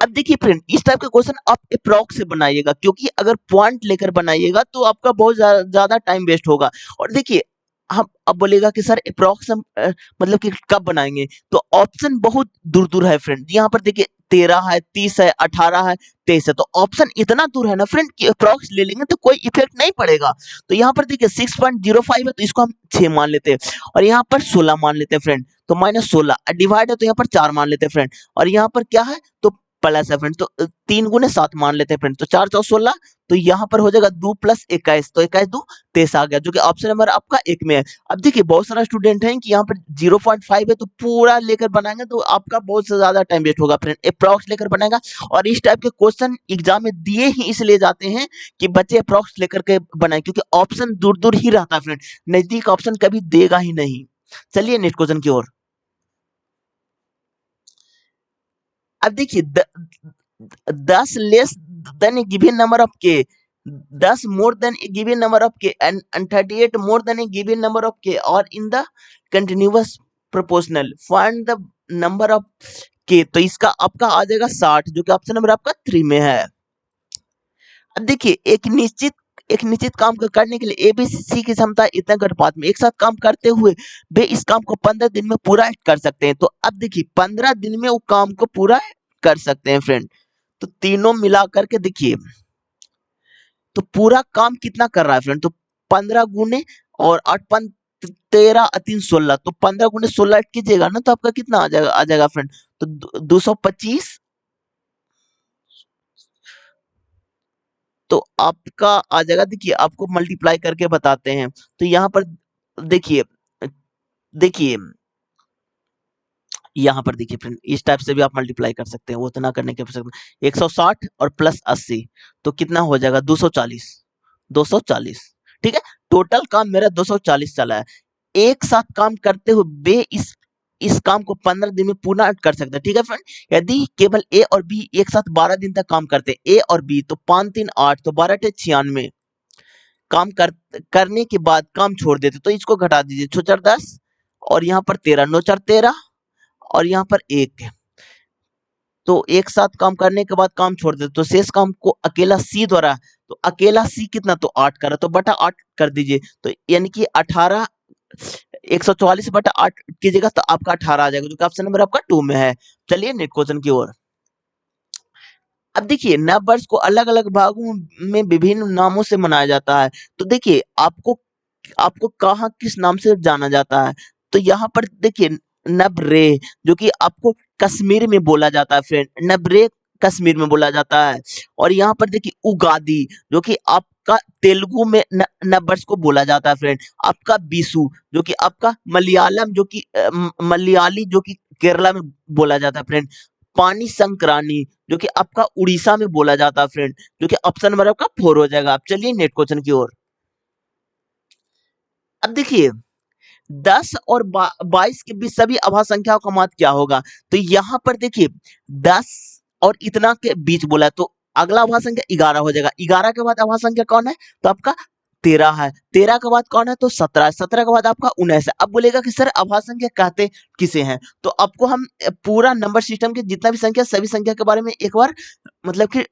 अब देखिए फ्रेंड इस टाइप का क्वेश्चन आप अप्रॉक्स से बनाइएगा, क्योंकि अगर पॉइंट लेकर बनाइएगा तो आपका बहुत ज्यादा टाइम वेस्ट होगा। और देखिए हम अब बोलेगा कि सर अप्रॉक्स हम मतलब कि कब बनाएंगे, तो ऑप्शन बहुत दूर दूर है फ्रेंड, यहाँ पर देखिए 13 है 30 है 18 है 23 है, तो ऑप्शन इतना दूर है ना फ्रेंड कि अप्रॉक्स ले लेंगे तो कोई इफेक्ट नहीं पड़ेगा। तो यहाँ पर देखिए 6.05 है तो इसको हम 6 मान लेते हैं, और यहाँ पर 16 मान लेते हैं फ्रेंड, तो -16 डिवाइड है तो यहाँ पर 4 मान लेते हैं फ्रेंड, और यहाँ पर क्या है तो प्लस है फ्रेंड। तो 3 गुने 7 मान लेते हैं फ्रेंड। तो 4 चौ 16, तो यहाँ पर हो जाएगा 2 प्लस 21, तो 21 2 23 आ गया, जो कि ऑप्शन नंबर आपका 1 में है। अब देखिए बहुत सारा स्टूडेंट है कि यहाँ पर 0.5 है, तो पूरा लेकर बनाएंगे तो आपका बहुत से ज्यादा टाइम वेस्ट होगा फ्रेंड। अप्रॉक्स लेकर बनाएगा, और इस टाइप के क्वेश्चन एग्जाम में दिए ही इसलिए जाते हैं कि बच्चे अप्रॉक्स लेकर के बनाए, क्योंकि ऑप्शन दूर दूर ही रहता है फ्रेंड, नजदीक ऑप्शन कभी देगा ही नहीं। चलिए नेक्स्ट क्वेश्चन की ओर। अब देखिए 10 less than a given number of K, 10 more than a given number of K and 38 more than a given number of K और in the continuous proportional, find the number of K. तो इसका आपका आ जाएगा 60, जो कि option number आपका 3 में है। अब देखिए एक निश्चित काम को करने के लिए एबीसी की क्षमता इतना अनुपात में एक साथ काम करते हुए वे इस काम को 15 दिन में पूरा कर सकते हैं। तो अब देखिए 15 दिन में वो काम को पूरा कर सकते हैं फ्रेंड। तो तीनों मिला करके देखिए, तो पूरा काम कितना कर रहा है फ्रेंड, तो 15 गुने और 8 5 13 3 16, तो 15 गुने 16 कीजिएगा ना, तो आपका कितना आ जाएगा फ्रेंड, तो 225। तो आपका आ जाएगा, देखिए आपको मल्टीप्लाई करके बताते हैं। तो यहाँ पर देखिए देखिए यहाँ पर देखिए फ्रेंड, इस टाइप से भी आप मल्टीप्लाई कर सकते हैं, वो उतना करने की आवश्यकता नहीं। 160 और प्लस 80, तो कितना हो जाएगा 240, 240। ठीक है, टोटल काम मेरा 240 चला है। एक साथ काम करते हुए वे इस काम को 15 दिन में पूर्ण कर सकते हैं। ठीक है फ्रेंड, यदि केवल ए और बी एक साथ 12 दिन तक काम करते हैं, ए और बी, तो 5 3 8, तो 12 96 काम करने के बाद काम छोड़ देते, तो इसको घटा दीजिए, 6 4 10 और यहाँ पर 13 9 4 13 और यहाँ पर 1, तो एक साथ काम करने के बाद काम छोड़ देते, तो शेष काम को अकेला सी द्वारा, तो अकेला सी कितना, तो 8 कर, तो बटा 8 कर दीजिए, तो यानी कि 18, 144 बटा 8 कीजिएगा तो आपका 18 आ जाएगा, जो कि ऑप्शन नंबर आपका 2 में है। चलिए नेक्स्ट क्वेश्चन की ओर। अब देखिए नव वर्ष को अलग अलग भागों में विभिन्न नामों से मनाया जाता है। तो देखिए आपको आपको कहाँ किस नाम से जाना जाता है, तो यहाँ पर देखिए नबरे, जो कि आपको कश्मीर में बोला जाता है फ्रेंड, नबरे कश्मीर में बोला जाता है। और यहाँ पर देखिए उगादी, जो कि आपका तेलुगु में नववर्ष को बोला जाता है फ्रेंड। आपका बीसू, जो कि आपका मलयालम, जो कि मलयाली, जो कि केरला में बोला जाता है फ्रेंड। पानी संक्रांति, जो कि आपका उड़ीसा में बोला जाता है फ्रेंड, जो कि ऑप्शन नंबर आपका 4 हो जाएगा। आप चलिए नेक्स्ट क्वेश्चन की ओर। अब देखिए 10 और 22 के बीच सभी अभाज्य संख्याओं का मान क्या होगा, तो यहाँ पर देखिए 10 और इतना के बीच बोला है, तो अगला अभाज्य संख्या 11 हो जाएगा। 11 के बाद अभाज्य संख्या कौन है, तो आपका 13 है। 13 के बाद कौन है, तो 17 है। 17 के बाद आपका 19 है। अब बोलेगा कि सर अभाज्य संख्या कहते किसे हैं, तो आपको हम पूरा नंबर सिस्टम के जितना भी संख्या, सभी संख्या के बारे में एक बार मतलब कि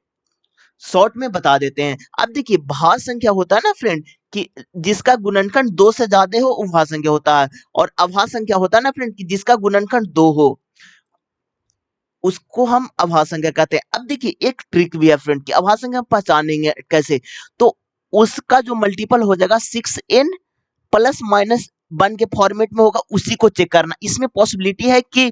शॉर्ट में बता देते हैं। अब देखिए भाज्य संख्या होता है ना फ्रेंड, कि जिसका गुणनखंड 2 से ज्यादा हो वो भाज्य संख्या होता है, और अभाज्य संख्या होता है ना फ्रेंड, कि जिसका गुणनखंड 2 हो उसको हम अभाज्य संख्या कहते हैं। अब देखिए एक ट्रिक भी है फ्रेंड, कि अभाज्य संख्या पहचानेंगे कैसे, तो उसका जो मल्टीपल हो जाएगा 6n प्लस माइनस 1 के फॉर्मेट में होगा, उसी को चेक करना। इसमें पॉसिबिलिटी है कि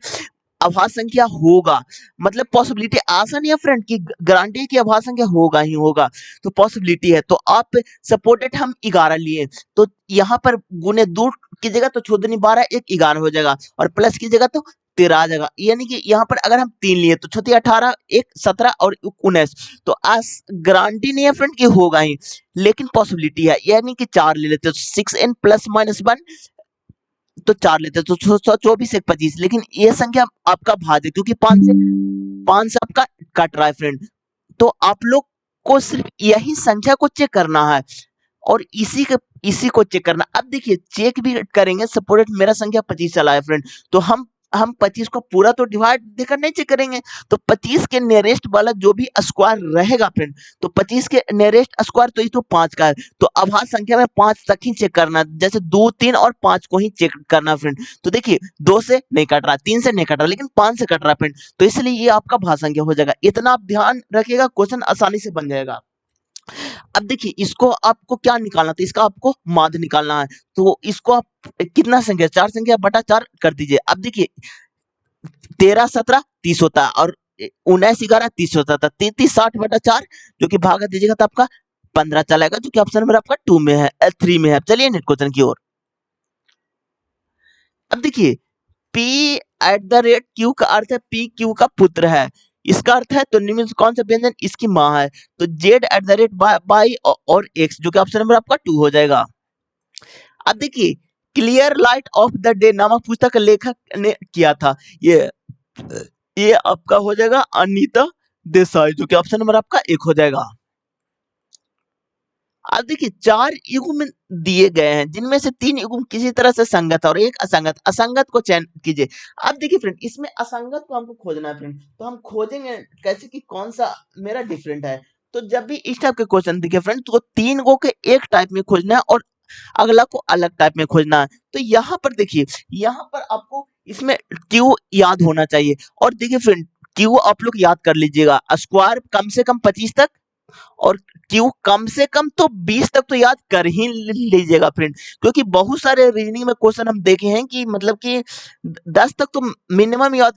अभाज्य संख्या होगा, मतलब पॉसिबिलिटी, आशा नहीं है फ्रेंड कि गारंटी है कि अभाज्य संख्या होगा ही होगा, तो पॉसिबिलिटी है। तो आप सपोर्टेड हम 11 लिए, तो यहाँ पर गुने 2 कीजिएगा तो 14 नहीं 12, एक 11 हो जाएगा, और प्लस कीजिएगा तो 13 आ जाएगा। यानी कि यहाँ पर अगर हम 3 लिए तो 6 18, एक 17 और 19, तो आज गारंटी नहीं है फ्रेंड कि होगा ही, लेकिन पॉसिबिलिटी है। यानी कि 4 ले लेते, 6n प्लस माइनस 1, तो 4 लेते तो 24 एक 25, लेकिन ये संख्या आपका भाज्य है, क्योंकि 5 से आपका कट रहा है फ्रेंड। तो आप लोग को सिर्फ यही संख्या को चेक करना है, और इसी को चेक करना। अब देखिए चेक भी करेंगे, सपोर्टेड मेरा संख्या 25 चला है फ्रेंड, तो हम 25 को पूरा तो डिवाइड देकर नहीं चेक करेंगे, तो 25 के नियरेस्ट वाला जो भी स्क्वायर रहेगा फ्रेंड, तो 25 के नियरेस्ट स्क्वायर तो ये तो 5 का है, तो अभाज्य संख्या में 5 तक ही चेक करना, जैसे 2 3 और 5 को ही चेक करना फ्रेंड। तो देखिए 2 से नहीं कट रहा, 3 से नहीं कट रहा, लेकिन 5 से कट रहा फ्रेंड, तो इसलिए ये आपका भाज्य संख्या हो जाएगा। इतना आप ध्यान रखिएगा, क्वेश्चन आसानी से बन जाएगा। अब देखिए इसको आपको क्या निकालना, तो इसका आपको माध्य निकालना है, तो इसको आप कितना संख्या, 4 संख्या बटा 4 कर दीजिए। अब देखिए 13 17 30 होता है, और 19 11 30 होता था, 33 60/4 जो कि भागा दीजिएगा तो आपका 15 चलेगा, जो कि ऑप्शन नंबर आपका 2 में है, 3 में है। चलिए नेक्स्ट क्वेश्चन की ओर। अब देखिए P @Q का अर्थ है P Q का पुत्र है, इसका अर्थ है तो निम्न में से कौन सा व्यंजन इसकी माँ है, तो Z बाई और X जो कि ऑप्शन नंबर आपका 2 हो जाएगा। अब देखिए clear light of the day नामक पुस्तक का लेखक ने किया था, ये आपका हो जाएगा अनीता देसाई जो कि ऑप्शन नंबर आपका 1 हो जाएगा। अब देखिए 4 युग्म दिए गए हैं जिनमें से 3 युग्म किसी तरह से संगत है और एक असंगत, असंगत को चयन कीजिए। अब देखिए फ्रेंड इसमें असंगत को हमको खोजना है फ्रेंड, तो हम खोजेंगे कैसे कि कौन सा मेरा डिफरेंट है। तो जब भी इस टाइप के क्वेश्चन दिखे फ्रेंड तो 3 गो के एक टाइप में खोजना है और अगला को अलग टाइप में खोजना है। तो यहाँ पर देखिए, यहाँ पर आपको इसमें क्यू याद होना चाहिए और देखिए फ्रेंड क्यू आप लोग याद कर लीजिएगा, स्क्वायर कम से कम 25 तक और क्यू कम से कम तो 20 तक तो याद कर ही लीजिएगा फ्रेंड, क्योंकि बहुत सारे रीजनिंग में क्वेश्चन हम देखे हैं कि मतलब कि 10 तक तो मिनिमम याद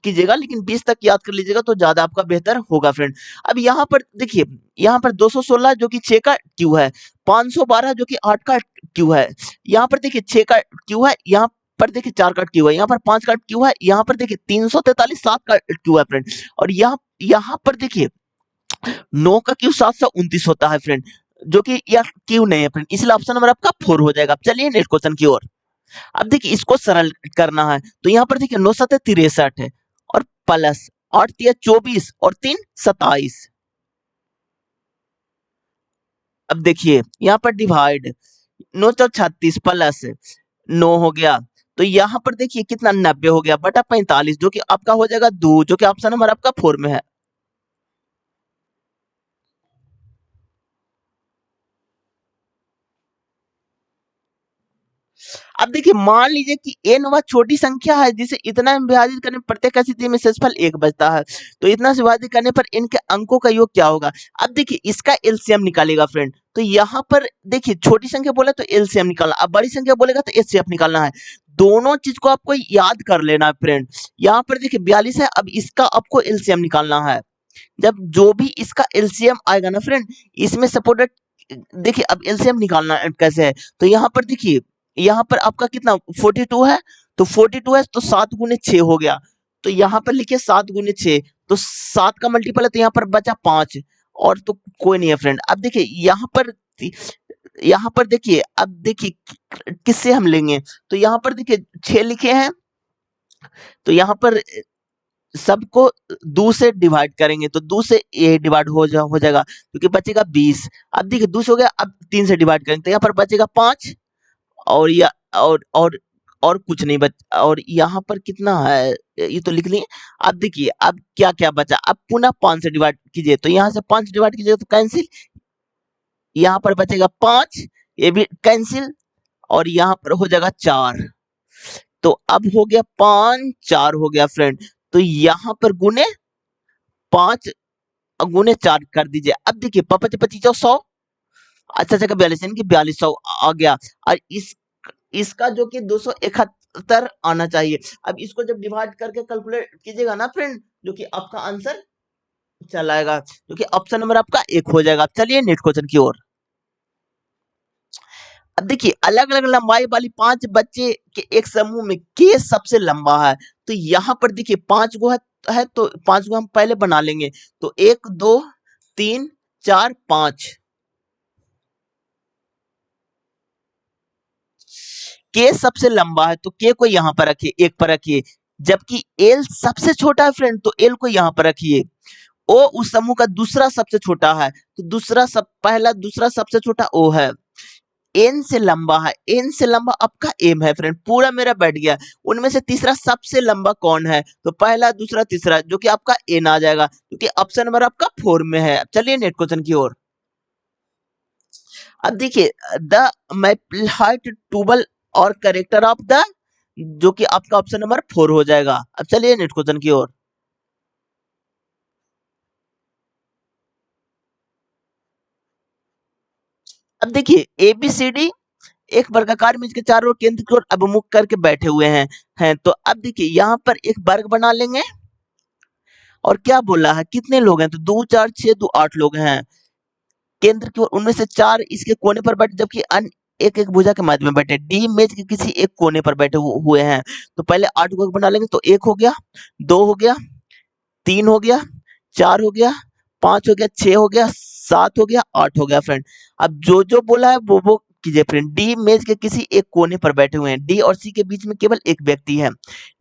कीजिएगा, लेकिन 20 तक याद कर लीजिएगा तो ज्यादा आपका बेहतर होगा फ्रेंड। अब यहाँ पर देखिए, यहाँ पर 216 जो कि 6 का क्यू है, 512 जो कि 8 का क्यू है, यहाँ पर देखिए 6 का क्यू है, यहाँ पर देखिए 4 का क्यू है, यहाँ पर 5 का क्यू है, यहाँ पर देखिए 343 7 का क्यू है फ्रेंड, और यहाँ पर देखिए 9 का क्यू 729 होता है फ्रेंड, जो कि यह क्यू नहीं है फ्रेंड, इसलिए ऑप्शन नंबर आपका 4 हो जाएगा। चलिए नेक्स्ट क्वेश्चन की ओर। अब देखिए इसको सरल करना है, तो यहाँ पर देखिए 9 7 63 है और प्लस 8 3 24 और 3 27। अब देखिए यहाँ पर डिवाइड 9 4 36 प्लस 9 हो गया, तो यहाँ पर देखिए कितना 90 हो गया बटा 45 जो कि आपका हो जाएगा 2 जो कि ऑप्शन नंबर आपका 4 में है। अब देखिए मान लीजिए कि n वह छोटी संख्या है जिसे इतना में विभाजित करने पर प्रत्येक का स्थिति में शेषफल 1 बचता है, तो इतना से विभाजित करने पर इनके अंकों का योग क्या होगा। अब देखिए इसका एलसीएम निकालेगा फ्रेंड, तो यहाँ पर देखिए छोटी संख्या बोले तो एलसीएम निकालना, अब बड़ी संख्या बोलेगा तो एचसीएफ निकालना है। दोनों चीज को आपको याद कर लेना है फ्रेंड। यहाँ पर देखिए 42 है, अब इसका आपको एलसीएम निकालना है। जब जो भी इसका एलसीएम आएगा ना फ्रेंड, इसमें सपोर्टेड देखिए अब एलसीएम निकालना कैसे है, तो यहाँ पर देखिए यहाँ पर आपका कितना 42 है, तो 42 है तो 7 गुने 6 हो गया, तो यहाँ पर लिखिए 7 गुने 6, तो 7 का मल्टीपल है तो यहाँ पर बचा 5 और तो कोई नहीं है फ्रेंड। अब देखिए यहाँ पर देखिए, अब देखिए किससे हम लेंगे, तो यहाँ पर देखिए 6 लिखे हैं, तो यहाँ पर सबको 2 से डिवाइड करेंगे तो 2 से ये डिवाइड हो जाएगा क्योंकि बचेगा 20। अब देखिए 2 से हो गया, अब 3 से डिवाइड करेंगे तो यहाँ पर बचेगा 5 और या और कुछ नहीं बच, और यहाँ पर कितना है ये तो लिख लिए। अब देखिए अब क्या क्या बचा, अब पुनः 5 से डिवाइड कीजिए तो यहाँ से 5 डिवाइड कीजिए तो कैंसिल, यहाँ पर बचेगा 5, ये भी कैंसिल और यहाँ पर हो जाएगा 4, तो अब हो गया 5 4 हो गया फ्रेंड, तो यहाँ पर गुने 5 गुने 4 कर दीजिए। अब देखिए 5 25 100, अच्छा अच्छा 42 यानी कि 4200 आ गया, और इसका जो कि 271 आना चाहिए। अब इसको जब डिवाइड करके कैलकुलेट कीजिएगा ना फ्रेंड, जो कि आपका आंसर चला आएगा, जो कि ऑप्शन नंबर आपका 1 हो जाएगा। चलिए नेक्स्ट क्वेश्चन की ओर। अब देखिए अलग अलग लंबाई वाली 5 बच्चे के एक समूह में के सबसे लंबा है, तो यहाँ पर देखिए 5 गो है तो 5 गो हम पहले बना लेंगे, तो 1 2 3 4 5, के सबसे लंबा है तो के को यहाँ पर रखिए, एक पर रखिए, जबकि एल सबसे छोटा है फ्रेंड तो एल को यहाँ पर रखिए। ओ उस समूह का दूसरा सबसे छोटा है तो पहला दूसरा सबसे छोटा ओ है। एन से लंबा है, एन से लंबा आपका एम है फ्रेंड, पूरा मेरा बैठ गया। उनमें से तीसरा सबसे लंबा कौन है, तो पहला दूसरा तीसरा जो कि आपका एन आ जाएगा, क्योंकि ऑप्शन नंबर आपका 4 में है। चलिए नेक्स्ट क्वेश्चन की ओर। अब देखिए द मैप्लाइट टूबल और करेक्टर ऑफ द, जो कि आपका ऑप्शन नंबर 4 हो जाएगा। अब चलिए नेक्स्ट क्वेश्चन की ओर। अब देखिए एबीसीडी एक वर्गाकार मेज के चारों ओर केंद्र की ओर अभिमुख करके बैठे हुए हैं तो अब देखिए यहाँ पर एक वर्ग बना लेंगे और क्या बोला है, कितने लोग हैं, तो 2 4 6 2 8 लोग हैं केंद्र की ओर, उनमें से 4 इसके कोने पर बैठे, जबकि अन्य एक एक भुजा के मध्य में बैठे। डी मेज के किसी एक कोने पर बैठे हुए हैं। तो पहले 8 को बना लेंगे, तो 1 हो गया, 2 हो गया, 3 हो गया, 4 हो गया, 5 हो गया, 6 हो गया, 7 हो गया, 8 हो गया फ्रेंड। अब जो जो बोला है वो कीजिए फ्रेंड। डी मेज के किसी एक कोने पर बैठे हुए हैं, डी और सी के बीच में केवल एक व्यक्ति है।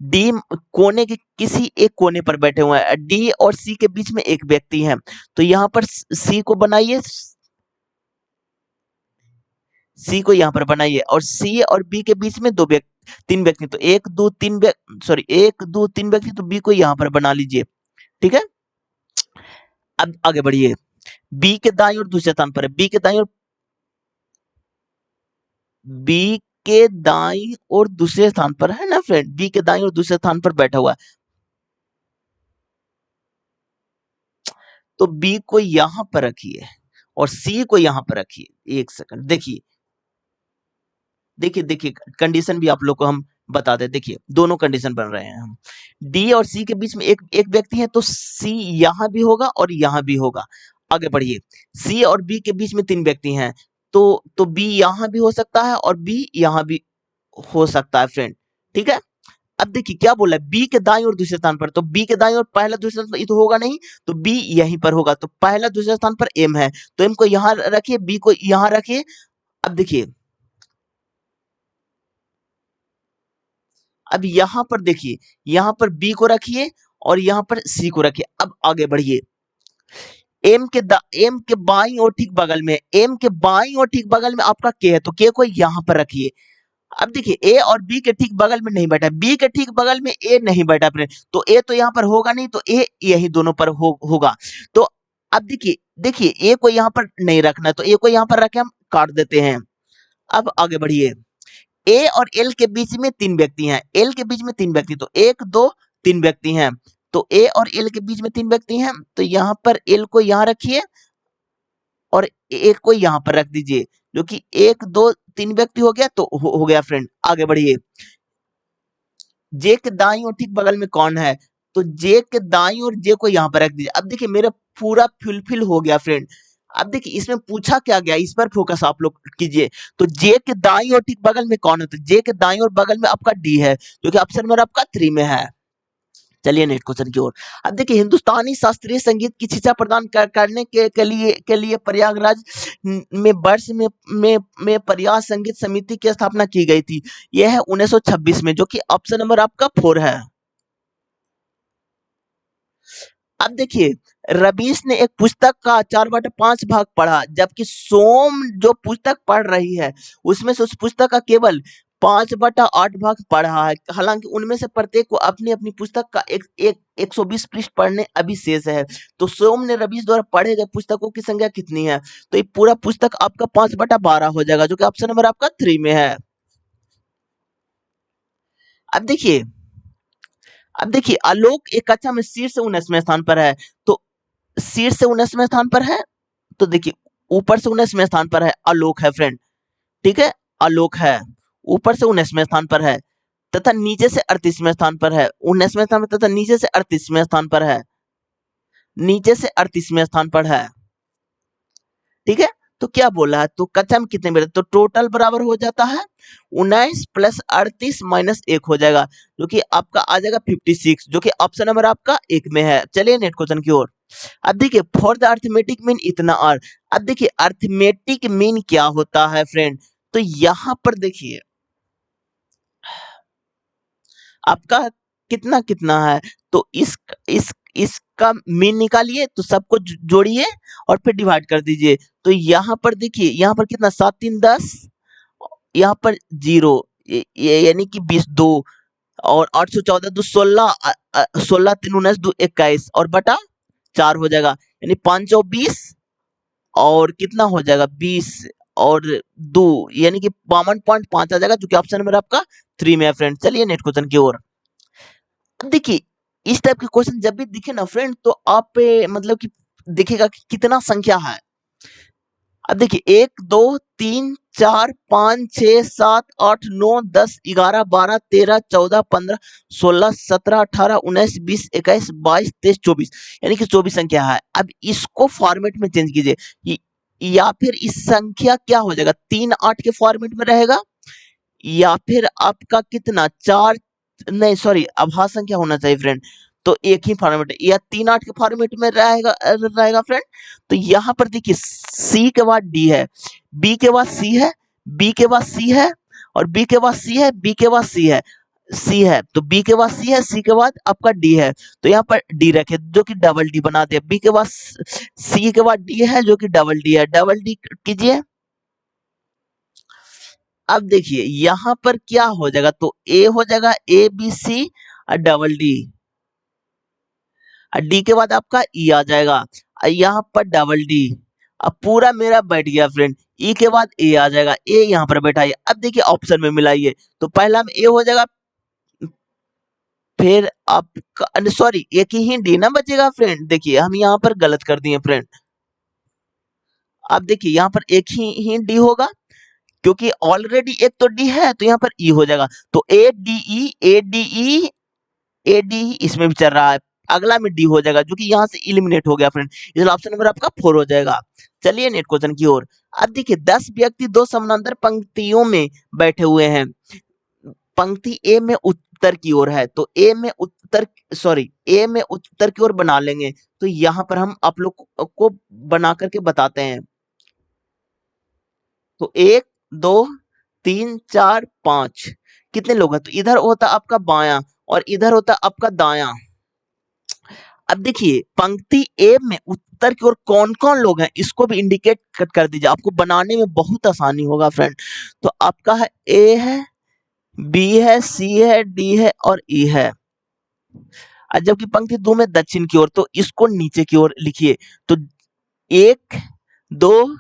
डी कोने के किसी एक कोने पर बैठे हुए हैं, डी और सी के बीच में एक व्यक्ति है। तो यहाँ पर सी को बनाइए, सी को यहाँ पर बनाइए, और सी और बी के बीच में 3 व्यक्ति, तो 1 2 3 सॉरी 1 2 3 व्यक्ति, तो बी को यहाँ पर बना लीजिए। ठीक है, अब आगे बढ़िए। बी के दाईं ओर दूसरे स्थान पर है, बी के दाईं ओर दूसरे स्थान पर है ना फ्रेंड, बी के दाईं ओर दूसरे स्थान पर बैठा हुआ है। तो बी को यहां पर रखिए और सी को यहां पर रखिए। एक सेकंड, देखिए देखिए देखिए, कंडीशन भी आप लोग को हम बता दें। देखिए दोनों कंडीशन बन रहे हैं हम, डी और सी के बीच में एक एक व्यक्ति है, तो सी यहां भी होगा और यहां भी होगा। आगे बढ़िए, सी और बी के बीच में 3 व्यक्ति हैं, तो बी यहां भी हो सकता है और बी यहां भी हो सकता है फ्रेंड। ठीक है, अब देखिए क्या बोला है, बी के दाईं ओर दूसरे स्थान पर, तो बी के दाईं ओर पहला दूसरा स्थान ये तो होगा नहीं, तो बी यहीं पर होगा। तो पहला दूसरे स्थान पर एम है, तो एम को यहां रखिए, बी को यहां रखिए। अब देखिए, अब यहां पर देखिए, यहां पर बी को रखिए और यहां पर सी को रखिए। अब आगे बढ़िए, एम के बाईं और ठीक बगल में, एम के बाईं और ठीक बगल में आपका के है, तो के को यहां पर रखिए। अब देखिए, ए और बी के ठीक बगल में नहीं बैठा, बी के ठीक बगल में ए नहीं बैठा अपने, तो ए तो यहाँ पर होगा नहीं, तो ए यही दोनों पर होगा। तो अब देखिए देखिए, ए को यहाँ पर नहीं रखना, तो ए को यहाँ पर रखे हम काट देते हैं। अब आगे बढ़िए, ए और एल के बीच में 3 व्यक्ति हैं, एल के बीच में 3 व्यक्ति, तो 1 2 3 व्यक्ति हैं। तो ए और एल के बीच में 3 व्यक्ति हैं, तो यहाँ पर एल को यहाँ रखिए और ए को यहाँ पर रख दीजिए, जो कि 1 2 3 व्यक्ति हो गया, तो हो गया फ्रेंड। आगे बढ़िए, जे के दाईं ओर ठीक बगल में कौन है, तो जे के दाईं ओर जे को यहाँ पर रख दीजिए। अब देखिए मेरा पूरा फुलफिल हो गया फ्रेंड। अब देखिए इसमें पूछा क्या गया, इस पर फोकस आप लोग कीजिए। तो जे के दाईं ओर ठीक बगल में कौन है, तो जे के दाईं ओर बगल में आपका डी है, जो कि ऑप्शन नंबर आपका 3 में है। चलिए नेक्स्ट क्वेश्चन की ओर। अब देखिए, हिंदुस्तानी शास्त्रीय संगीत की शिक्षा प्रदान करने के लिए प्रयागराज में वर्ष में प्रयाग संगीत समिति की स्थापना की गई थी। यह है 1926 में, जो कि ऑप्शन नंबर आपका 4 है। अब देखिए, रवीश ने एक पुस्तक का 4/5 भाग पढ़ा, जबकि सोम जो पुस्तक पढ़ रही है उसमें से उस पुस्तक का केवल 5/8 भाग पढ़ा है। हालांकि उनमें से प्रत्येक को अपनी अपनी पुस्तक का एक एक 120 पृष्ठ पढ़ने अभी शेष है। तो सोम ने रवीश द्वारा पढ़े गए पुस्तकों की संख्या कितनी है, तो ये पूरा पुस्तक आपका 5/12 हो जाएगा, जो कि ऑप्शन नंबर आपका 3 में है। अब देखिए, आलोक एक कक्षा में शीर्ष 19वें स्थान पर है, तो शीर्ष से 19वें स्थान पर है, तो देखिए ऊपर से 19वें स्थान पर है, आलोक है फ्रेंड। ठीक है, आलोक है, ऊपर से 19वें स्थान पर है, तथा नीचे से 38वें स्थान पर है, 19वें स्थान पर, तथा नीचे से 38वें स्थान पर है, नीचे से 38वें स्थान पर है। ठीक है, तो क्या बोला है, तो कक्षा में कितने मिले, तो टोटल बराबर हो जाता है 19 प्लस 38 माइनस 1 हो जाएगा, जो कि आपका आ जाएगा 56, जो कि ऑप्शन नंबर आपका 1 में है। चलिए नेक्स्ट क्वेश्चन की ओर। अब देखिए, फॉर द अर्थमेटिक मीन इतना आर। अब देखिए अर्थमेटिक मीन क्या होता है फ्रेंड, तो यहां पर देखिए आपका कितना कितना है, तो इसका मीन निकालिए, तो सबको जोड़िए और फिर डिवाइड कर दीजिए। तो यहाँ पर देखिए, यहाँ पर कितना 7 3 10, यहाँ पर 0, यानी कि 20 2, और 814 2 16, 16 3 19 2 21, और बटा 4 हो जाएगा, यानी 520, और कितना हो जाएगा 20 और 2, यानी कि 52.5 आ जाएगा, जो कि ऑप्शन नंबर आपका 3 में है फ्रेंड। चलिए नेक्स्ट क्वेश्चन की ओर। देखिए, इस टाइप के क्वेश्चन जब भी दिखे ना फ्रेंड, तो आप मतलब कि दिखेगा कि कितना संख्या है। अब देखिए 1 2 3 4 5 6 7 8 9 10 11 12 13 14 15 16 17 18 19 20 21 22 23 24 यानी कि 24 संख्या है। अब इसको फॉर्मेट में चेंज कीजिए या फिर इस संख्या क्या हो जाएगा 3 8 के फॉर्मेट में रहेगा या फिर आपका कितना 4 नहीं सॉरी अभाज्य संख्या होना चाहिए फ्रेंड। तो एक ही फॉर्मेट या 3 8 के फॉर्मेट में रहेगा फ्रेंड। तो यहाँ पर देखिए सी के बाद डी है, बी के बाद सी है, बी के बाद सी है और बी के बाद सी है, बी के बाद सी है, सी है तो बी के बाद सी है, सी के बाद आपका डी है तो यहाँ पर डी रखे जो कि डबल डी बना दिया। बी के बाद सी के बाद डी है जो कि डबल डी है, डबल डी कीजिए। अब देखिए यहां पर क्या हो जाएगा तो ए हो जाएगा ए बी सी और डबल डी और डी के बाद आपका ई आ जाएगा और यहाँ पर डबल डी। अब पूरा मेरा बैठ गया फ्रेंड। ई के बाद ए आ जाएगा, ए यहाँ पर बैठाइए। अब देखिए ऑप्शन में मिलाइए तो पहला में ए हो जाएगा फिर आपका सॉरी एक ही डी ना बचेगा फ्रेंड। देखिए हम यहाँ पर गलत कर दिए फ्रेंड। अब देखिए यहाँ पर एक ही डी होगा क्योंकि ऑलरेडी एक तो डी है तो यहाँ पर ई हो जाएगा तो A D E A D E A D इसमें भी चल रहा है, अगला में डी हो जाएगा जो कि यहाँ से इलिमिनेट हो गया फ्रेंड। इसलिए ऑप्शन नंबर आपका 4 हो जाएगा। चलिए नेक्स्ट क्वेश्चन की ओर। अब देखिए 10 व्यक्ति दो समानांतर पंक्तियों में बैठे हुए हैं। पंक्ति ए में उत्तर की ओर है तो ए में उत्तर की ओर बना लेंगे। तो यहाँ पर हम आप लोग को बना करके बताते हैं। तो 1 2 3 4 5 कितने लोग हैं तो इधर होता आपका बायां और इधर होता आपका दायां। अब देखिए पंक्ति ए में उत्तर की ओर कौन कौन लोग हैं इसको भी इंडिकेट कर दीजिए, आपको बनाने में बहुत आसानी होगा फ्रेंड। तो आपका है ए है, बी है, सी है, डी है और ई है। और जबकि पंक्ति 2 में दक्षिण की ओर तो इसको नीचे की ओर लिखिए। तो 1 2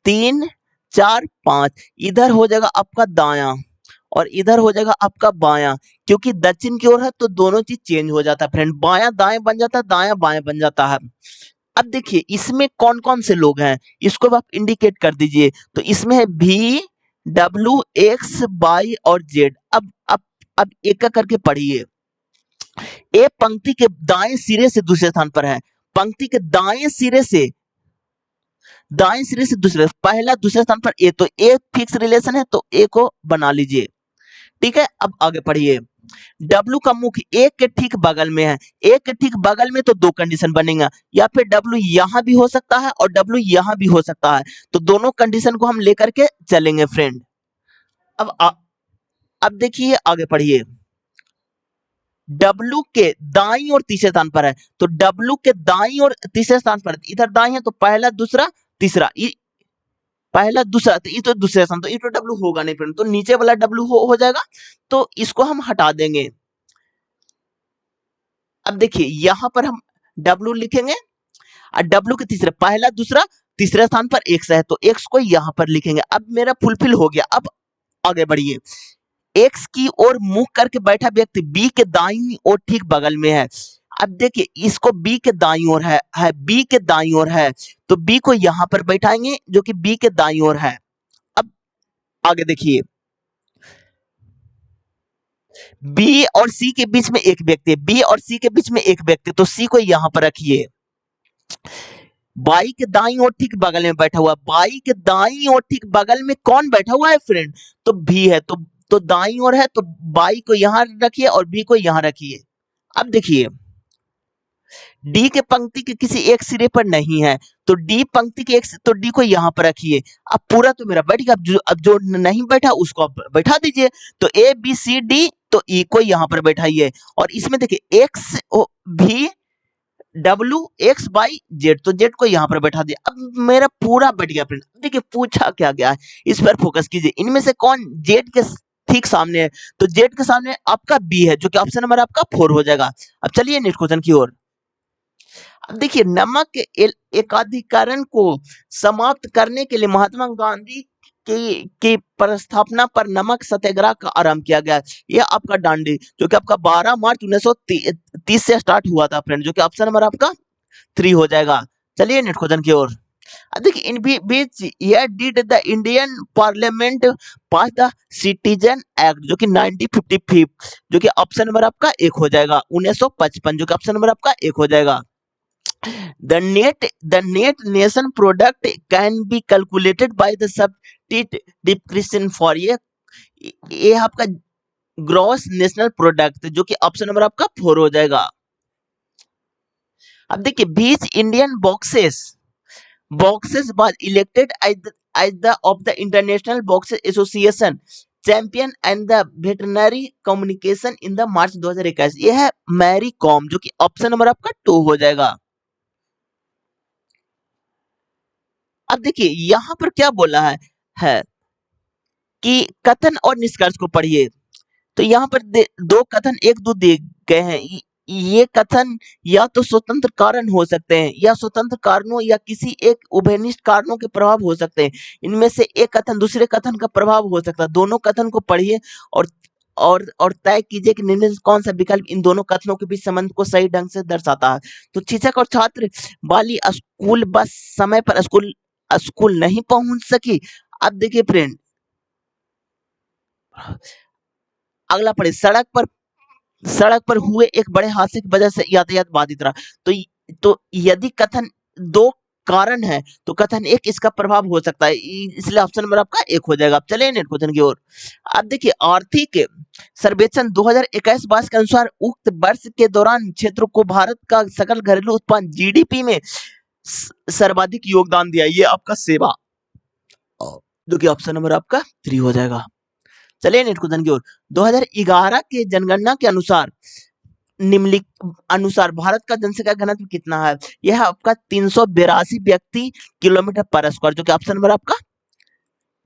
3 4 5 इधर हो जाएगा आपका दायां और इधर हो जाएगा आपका बायां। क्योंकि दक्षिण की ओर है तो दोनों चीज चेंज हो जाता है फ्रेंड, बायां दाएं बन जाता है, दायां बाएं बन जाता है। अब देखिए इसमें कौन कौन से लोग हैं इसको भी आप इंडिकेट कर दीजिए। तो इसमें है भी डब्ल्यू एक्स वाई और जेड। अब एक एक करके पढ़िए। ए पंक्ति के दाएं सिरे से दूसरे स्थान पर है, पंक्ति के दाएं सिरे से दूसरे पहला दूसरे स्थान पर ए तो ए फिक्स रिलेशन है तो ए को बना लीजिए। ठीक है अब आगे पढ़िए। W का मुख ए के ठीक बगल में है, ए के ठीक बगल में तो दो कंडीशन बनेगा, या फिर W यहां भी हो सकता है और W यहां भी हो सकता है। तो दोनों कंडीशन को हम लेकर के चलेंगे फ्रेंड। अब देखिए आगे पढ़िए। W के दाईं और तीसरे स्थान पर है तो W के दाईं और तीसरे स्थान पर इधर दाईं है तो पहला दूसरा तीसरा, पहला दूसरा तो ये तो दूसरे स्थान तो ये तो W होगा नहीं फ्रेंड, तो नीचे वाला W हो जाएगा तो इसको हम हटा देंगे। अब देखिए यहां पर हम W लिखेंगे और W के तीसरे पहला दूसरा तीसरे स्थान पर x है तो x को यहां पर लिखेंगे। अब मेरा फुलफिल हो गया। अब आगे बढ़िए। x की ओर मुख करके बैठा व्यक्ति B के दाईं ओर ठीक बगल में है। अब देखिए इसको B के दाईं ओर है B के दाईं ओर है तो B को यहां पर बैठाएंगे जो कि B के दाईं ओर है। अब आगे देखिए B और C के बीच में एक व्यक्ति है, B और C के बीच में एक व्यक्ति तो C को यहां पर रखिए। बाई के दाईं ओर ठीक बगल में बैठा हुआ, बाई के दाईं ओर ठीक बगल में कौन बैठा हुआ है फ्रेंड तो B है तो दाईं ओर है तो बाई को यहां रखिए और B को यहां रखिए। अब देखिए D के पंक्ति के किसी एक सिरे पर नहीं है तो D पंक्ति के एक तो D को यहां पर रखिए। अब पूरा तो मेरा बैठ गया, अब जो नहीं बैठा उसको आप बैठा दीजिए। तो A B C D तो E को यहां पर बैठाइए और इसमें देखिए X भी W X Y Z तो Z को यहाँ पर बैठा दिया। अब मेरा पूरा बैठ गया फ्रेंड। देखिए पूछा क्या गया है इस पर फोकस कीजिए। इनमें से कौन Z के ठीक सामने है तो Z के सामने आपका B है जो कि ऑप्शन नंबर आपका 4 हो जाएगा। अब चलिए नेक्स्ट क्वेश्चन की ओर। अब देखिए नमक के एकाधिकरण को समाप्त करने के लिए महात्मा गांधी की प्रस्थापना पर नमक सत्याग्रह का आरंभ किया गया। यह आपका दांडी जो कि आपका 12 मार्च 1930 से स्टार्ट हुआ था फ्रेंड जो कि ऑप्शन नंबर आपका 3 हो जाएगा। चलिए नेक्स्ट क्वेश्चन की ओर। अब देखिए इन बीच यह did the Indian parliament pass the citizen act जो कि 1955, जो कि ऑप्शन नंबर आपका एक हो जाएगा, 1955 जो कि ऑप्शन नंबर आपका एक हो जाएगा। The net nation product can be calculated by the substitution for ये आपका ग्रॉस नेशनल प्रोडक्ट जो कि ऑप्शन नंबर आपका 4 हो जाएगा। अब देखिए बीच Indian boxes was elected as the of the International Boxes Association champion and the veterinary communication in the March 2021। यह है मैरी कॉम जो कि ऑप्शन नंबर आपका 2 हो जाएगा। अब देखिए यहां पर क्या बोला है कि कथन और निष्कर्ष को पढ़िए। तो यहाँ पर दो कथन एक दो दिए गए हैं। ये कथन या तो स्वतंत्र कारण हो सकते हैं या स्वतंत्र कारणों या किसी एक उभयनिष्ठ कारणों के प्रभाव हो सकते हैं। इनमें से एक कथन दूसरे कथन का प्रभाव हो सकता है। दोनों कथन को पढ़िए और तय कीजिए कि निम्न में से कौन सा विकल्प इन दोनों कथनों के बीच संबंध को सही ढंग से दर्शाता है। तो शिक्षक और छात्र वाली स्कूल बस समय पर स्कूल नहीं पहुंच सकी। अब देखिए फ्रेंड अगला पढ़े सड़क पर हुए एक बड़े हादसे की वजह से यातायात बाधित रहा। तो यदि कथन दो कारण है तो कथन एक इसका प्रभाव हो सकता है, इसलिए ऑप्शन नंबर आपका एक हो जाएगा। अब चलिए नेक्स्ट क्वेश्चन की ओर। अब देखिए आर्थिक सर्वेक्षण 2021-22 के अनुसार उक्त वर्ष के दौरान क्षेत्रों को भारत का सकल घरेलू उत्पाद जीडीपी में सर्वाधिक योगदान दिया। ये आपका सेवा जो कि ऑप्शन नंबर आपका 3 हो जाएगा। चलिए नेक्स्ट क्वेश्चन की ओर। 2011 के जनगणना के अनुसार भारत का जनसंख्या घनत्व कितना है? यह आपका 382 व्यक्ति किलोमीटर पर स्क्वायर जो कि ऑप्शन नंबर आपका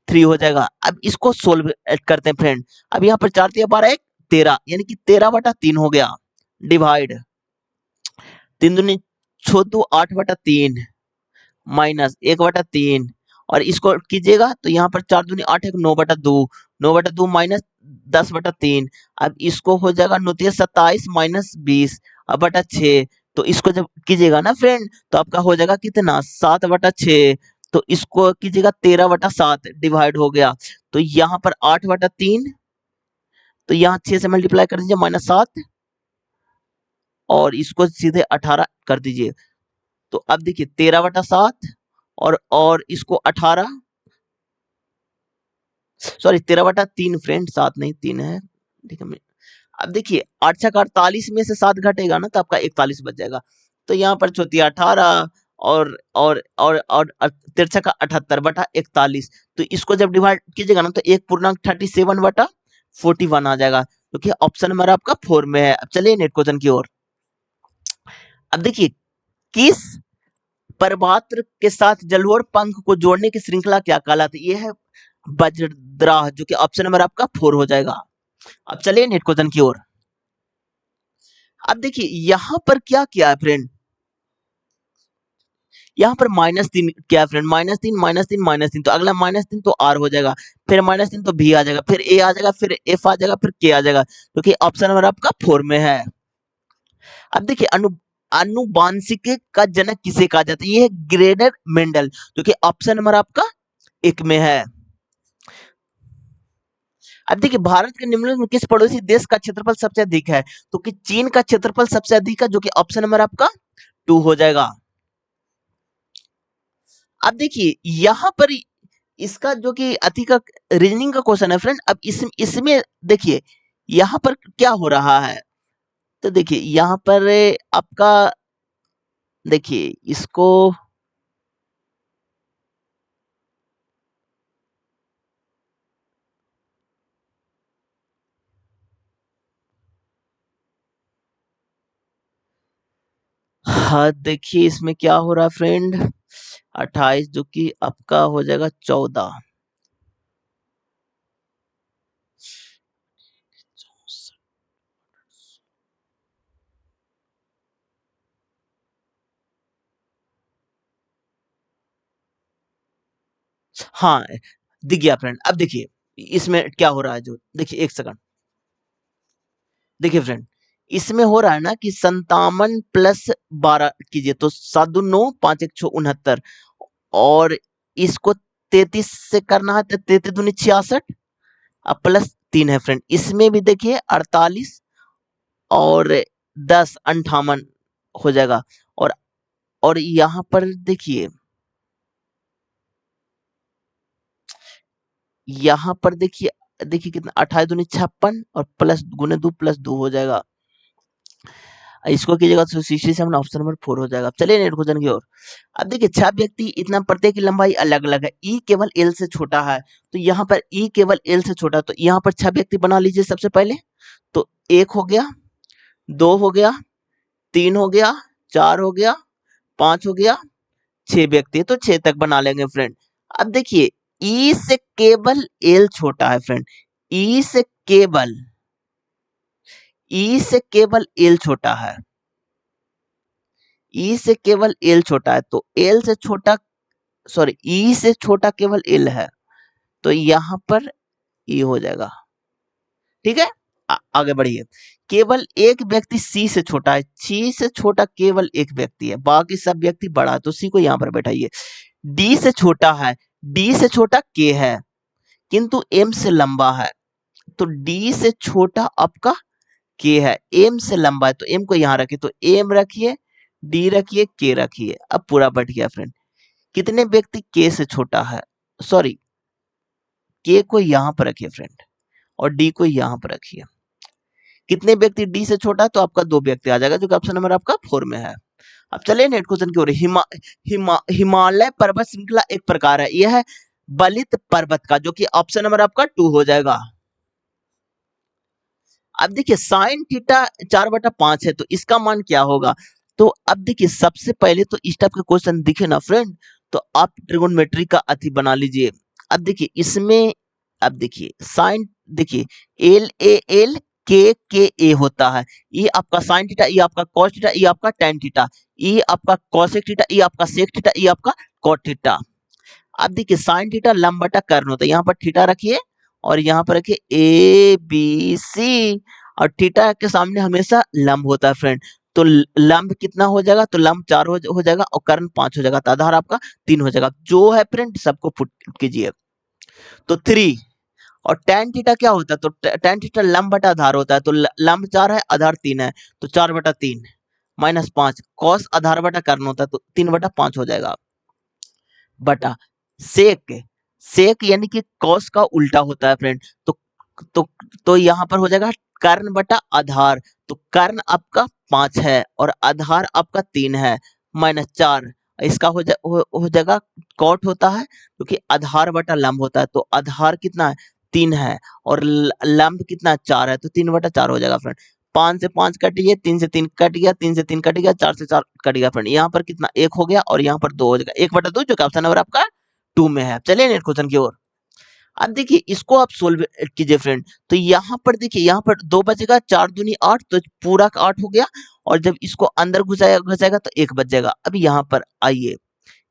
3 हो जाएगा। अब इसको सोल्व करते हैं फ्रेंड। अब यहाँ पर 4 3 12 1 13 यानी कि 13/3 हो गया। डिवाइड 3 दूनी 6 2 8/3 माइनस 1/3 और इसको कीजिएगा तो यहाँ पर 4 दूनी 8 1 9/2 9/2 माइनस 10/3। अब इसको हो जाएगा 9 3 27 माइनस 20 अब बटा 6। तो इसको जब कीजिएगा ना फ्रेंड तो आपका हो जाएगा कितना 7/6। तो इसको कीजिएगा 13/7 डिवाइड हो गया। तो यहाँ पर 8/3 तो यहाँ 6 से मल्टीप्लाई कर दीजिए -7 और इसको सीधे 18 कर दीजिए। तो अब देखिए 13/7 और इसको 18 सॉरी 13/3 फ्रेंड 7 नहीं 3 है। ठीक है अब देखिए 8 छक 48 में से 7 घटेगा ना तो आपका 41 बच जाएगा। तो यहाँ पर चौथी 18 और तिरछा का 78/41। तो इसको जब डिवाइड कीजिएगा ना तो 1.37/41 आ जाएगा जो कि ऑप्शन नंबर आपका 4 में है। अब चलिए नेक्स्ट क्वेश्चन की ओर। अब देखिए किस प्रपात्र के साथ जलोढ़ पंख को जोड़ने की श्रृंखला क्या कहलाती है? ये है वज्रद्राह जो कि ऑप्शन नंबर आपका 4 हो जाएगा। अब चलिए नेक्स्ट क्वेश्चन की ओर। अब देखिए यहां पर क्या किया है फ्रेंड, यहाँ पर -3 क्या है फ्रेंड -3 -3 -3 तो अगला -3 तो आर हो जाएगा, फिर -3 तो भी आ जाएगा, फिर ए आ जाएगा, फिर एफ आ जाएगा, फिर के आ जाएगा जो कि ऑप्शन नंबर आपका 4 में है। अब देखिए आनुवांशिक का जनक किसे कहा जाता है? ये है ग्रेगर मेंडल जो कि ऑप्शन नंबर आपका 1 में है। अब देखिए भारत के निम्नलिखित में किस पड़ोसी देश का क्षेत्रफल सबसे अधिक है? तो कि चीन का क्षेत्रफल सबसे अधिक है जो कि ऑप्शन नंबर आपका 2 हो जाएगा। अब देखिए यहाँ पर इसका जो कि अति का रीजनिंग का क्वेश्चन है फ्रेंड। अब इसमें देखिए यहाँ पर क्या हो रहा है, तो देखिए यहाँ पर आपका देखिए इसको हाँ देखिए इसमें क्या हो रहा है फ्रेंड 28 जो कि आपका हो जाएगा 14। हाँ दिख गया फ्रेंड। अब देखिए इसमें क्या हो रहा है, जो देखिए एक सेकंड देखिए फ्रेंड इसमें हो रहा है ना कि 57 + 12 कीजिए तो 7 2 9 5 1 6 69 और इसको 33 से करना है तो 33 दूनी 66 अब प्लस 3 है फ्रेंड। इसमें भी देखिए 48 और 10 58 हो जाएगा। और यहाँ पर देखिए, यहाँ पर देखिए, देखिए कितना 28 दूनी 56 और प्लस गुने 2 प्लस 2 हो जाएगा। इसको कीजिएगा तो 67 ऑप्शन नंबर 4 हो जाएगा। चलिए नेक्स्ट क्वेश्चन की ओर। अब देखिए 6 व्यक्ति इतना प्रत्येक की लंबाई अलग अलग है, ई केवल एल से छोटा है, तो यहाँ पर ई केवल एल से छोटा, तो यहाँ पर 6 व्यक्ति बना लीजिए सबसे पहले। तो 1 हो गया, 2 हो गया, 3 हो गया, 4 हो गया, 5 हो गया, 6 व्यक्ति, तो 6 तक बना लेंगे फ्रेंड। अब देखिए ई से केवल एल छोटा है फ्रेंड, ई से केवल, ई से केवल एल छोटा है, ई से केवल एल छोटा है, तो एल से छोटा, सॉरी ई से छोटा केवल एल है, तो यहां पर ई हो जाएगा। ठीक है, आगे बढ़िए। केवल एक व्यक्ति सी से छोटा है, सी से छोटा केवल एक व्यक्ति है, बाकी सब व्यक्ति बड़ा है, तो सी को यहां पर बैठाइए। डी से छोटा है, डी से छोटा के है, किंतु एम से लंबा है, तो डी से छोटा आपका के है, एम से लंबा है, तो एम को यहां रखिए, तो एम रखिए, डी रखिए, के रखिए। अब पूरा बैठ गया फ्रेंड। कितने व्यक्ति के से छोटा है, सॉरी के को यहां पर रखिए फ्रेंड, और डी को यहां पर रखिए। कितने व्यक्ति डी से छोटा है, तो आपका 2 व्यक्ति आ जाएगा, जो कि ऑप्शन नंबर आपका 4 में है। अब चलिए नेक्स्ट क्वेश्चन की ओर। हिमालय पर्वत श्रृंखला एक प्रकार है, यह है बलित पर्वत का, जो कि ऑप्शन नंबर आपका 2 हो जाएगा। अब देखिए साइन थीटा 4/5 है, तो इसका मान क्या होगा। तो अब देखिए सबसे पहले तो इस टाइप के क्वेश्चन दिखे ना फ्रेंड, तो आप ट्रिगोनोमेट्री का अति बना लीजिए। अब देखिए इसमें, अब देखिए साइन, देखिए एल ए एल के ए होता है, ये आपका साइन थीटा, ये आपका कॉस थीटा, ये आपका टेन थीटा, ये आपका कॉसेक थीटा, ये आपका सेक थीटा, ये आपका कॉट थीटा। अब देखिए साइन थीटा लंब बटा कर्ण होता है, यहाँ पर थीटा रखिए और यहाँ पर रखिए ए बी सी, और थीटा के सामने हमेशा लंब होता है फ्रेंड, तो लंब कितना हो जाएगा, तो लंब 4 हो जाएगा और कर्ण 5 हो जाएगा, तो आधार आपका 3 हो जाएगा। जो है फ्रेंड सबको पुट कीजिए, तो 3। और tan थीटा क्या होता है, तो tan थीटा लंब बटा आधार होता है, तो लंब 4 है, आधार 3 है, तो 4/3 -5, cos आधार बटा कर्ण होता है, तो 3/5 हो जाएगा, बटा सेक, सेक यानी कि कॉस का उल्टा होता है फ्रेंड, तो तो यहाँ पर हो जाएगा कर्ण बटा आधार, तो कर्ण आपका 5 है और आधार आपका 3 है, -4, इसका हो जाएगा कॉट होता है, क्योंकि आधार बटा लंब होता है, तो आधार कितना है 3 है और लंब कितना 4 है, तो 3/4 हो जाएगा फ्रेंड। 5 से 5 कट गया, 3 से 3 कट गया, 3 से 3 कट गया, 4 से 4 कट गया फ्रेंड। यहाँ पर कितना 1 हो गया और यहाँ पर 2 हो जाएगा, 1/2, जो कि ऑप्शन नंबर आपका 2 में है। चलिए नेक्स्ट क्वेश्चन की ओर। अब देखिए इसको आप सोल्व कीजिए फ्रेंड, तो यहाँ पर देखिए, यहाँ पर 2 बचेगा, 4 दूनी 8, तो पूरा का 8 हो गया, और जब इसको अंदर घुसाएगा तो 1 बच जाएगा। अब यहाँ पर आइए,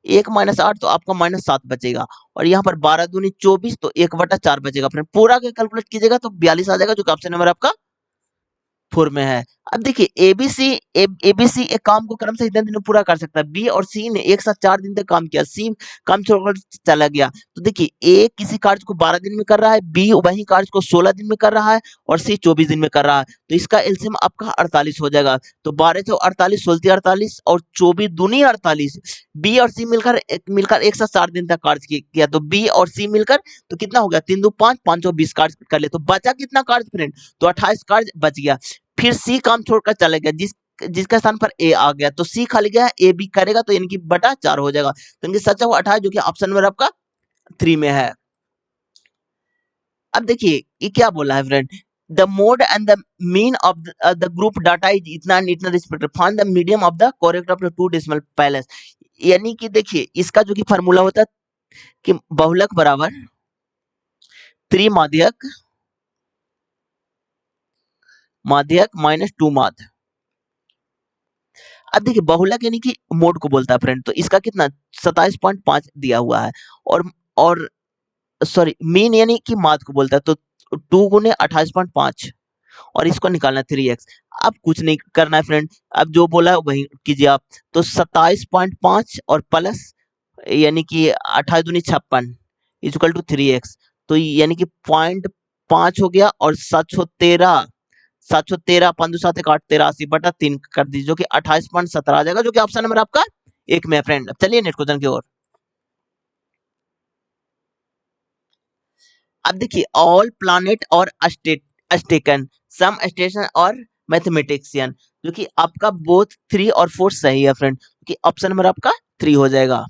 1 - 8 तो आपका -7 बचेगा, और यहाँ पर 12 दूनी 24, तो 1/4 बचेगा फ्रेंड। पूरा का कैलकुलेट कीजिएगा तो 42 आ जाएगा, जो कि ऑप्शन नंबर आपका 4 में है। अब देखिए एबीसी एक काम को क्रम से इतने दिन में पूरा कर सकता है, बी और सी ने एक साथ 4 दिन तक काम किया, सी काम छोड़कर चला गया, तो देखिए ए किसी कार्य को 12 दिन में कर रहा है, बी वही कार्य को 16 दिन में कर रहा है, और सी 24 दिन में कर रहा है, तो इसका एलसीएम आपका 48 हो जाएगा। तो 12 से 48, 16 48 और 24 दूनी 48, बी और सी मिलकर एक साथ 4 दिन तक कार्य किया, तो बी और सी मिलकर तो कितना हो गया, 3 2 5, 5 और 20 कार्य कर ले, तो बचा कितना कार्य फ्रेंड, तो 28 कार्य बच गया। फिर सी काम छोड़कर चले गया, जिसका स्थान पर ए आ गया, तो सी खाली गया, ए बी करेगा, तो यानी कि बटा 4 हो जाएगा, तो इनकी सच्चा हुआ 28, जो कि ऑप्शन नंबर आपका 3 में है। अब देखिए ये क्या बोला है friend, the mode and the mean of the group data is इतना एंड इतना respective, find the medium of the correct of the 2 decimal palace. यानी कि देखिए इसका जो कि फार्मूला होता है कि बहुलक बराबर त्रिमाध्यक माध्यक -2 माध्य। अब देखिए बहुलक यानी कि मोड को बोलता है फ्रेंड, तो इसका कितना 27.5 दिया हुआ है, और सॉरी मीन यानी कि माध्य को बोलता है, तो 2 गुने 28.5, और इसको निकालना 3x। अब कुछ नहीं करना है फ्रेंड, अब जो बोला है वही कीजिए आप, तो 27.5 और प्लस यानी कि 28 दूनी 56 इक्वल टू 3x, तो यानी कि 0.5 हो गया, और 713 5 दूनी 7 एक 8 83/3 कर दीजिए, जो कि 28.17 आ जाएगा, जो कि ऑप्शन नंबर आपका एक में है फ्रेंड। चलिए नेक्स्ट क्वेश्चन की ओर। अब देखिए ऑल प्लैनेट और स्टेकन सम स्टेशन और मैथमेटिशियन, जो कि आपका बोथ 3 और 4 सही है फ्रेंड, क्योंकि ऑप्शन नंबर आपका 3 हो जाएगा।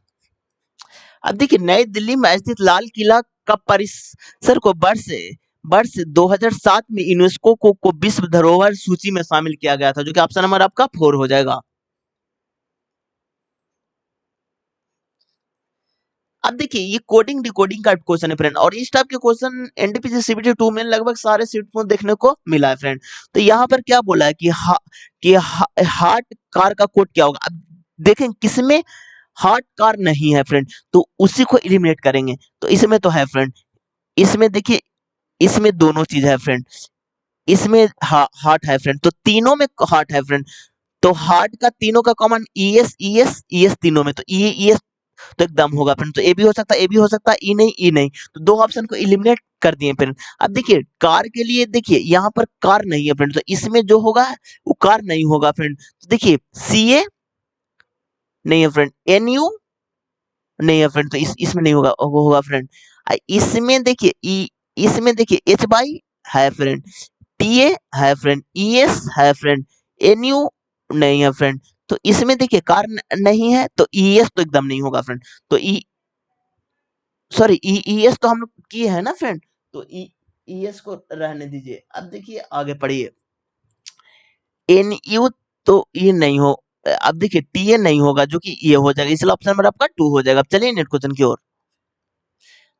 अब देखिए नई दिल्ली में स्थित लाल किला का परिसर को वर्ष 2007 में यूनेस्को को विश्व धरोहर सूची में शामिल किया गया था, जो कि ऑप्शन नंबर आपका 4 हो जाएगा। अब देखिए ये कोडिंग डिकोडिंग का क्वेश्चन है फ्रेंड, और इस टाइप के क्वेश्चन एनटीपीसी सीबीटी 2 में लगभग सारे सीट में देखने को मिला है फ्रेंड। तो यहाँ पर क्या बोला है कि हार्ट कार का कोड क्या होगा। अब देखें किसमें हार्ट कार नहीं है फ्रेंड, तो उसी को एलिमिनेट करेंगे। तो इसमें तो है फ्रेंड, इसमें देखिए इसमें दोनों चीज है फ्रेंड, इसमें हार्ट है फ्रेंड, तो तीनों में हार्ट है फ्रेंड। तो हार्ट का तीनों का कॉमन ईएस ईएस ईएस तीनों में, तो ईएस तो एकदम होगा फ्रेंड। तो ए भी हो सकता है, ए भी हो सकता है, ई नहीं, ई नहीं, तो दो ऑप्शन को एलिमिनेट कर दिए फ्रेंड। अब देखिए कार के लिए देखिए यहाँ पर कार नहीं है फ्रेंड, तो इसमें जो होगा वो कार नहीं होगा फ्रेंड। तो देखिए सी ए नहीं है फ्रेंड, एन यू नहीं है फ्रेंड, तो इसमें नहीं होगा, वो होगा फ्रेंड। इसमें देखिए इसमें देखिए एच बाई है फ्रेंड, टी ए है फ्रेंड, ई एस है फ्रेंड, एन यू नहीं है फ्रेंड। तो इसमें देखिए कार नहीं है, तो ई एस तो एकदम नहीं होगा फ्रेंड। तो ई सॉरी ई एस तो हम लोग किए हैं ना फ्रेंड, तो ई एस को रहने दीजिए। अब देखिए आगे पढ़िए, एन यू तो ये नहीं हो, अब देखिए टी ए नहीं होगा, जो कि ये हो जाएगा, इसलिए ऑप्शन नंबर आपका 2 हो जाएगा। अब चलिए नेक्स्ट क्वेश्चन की ओर।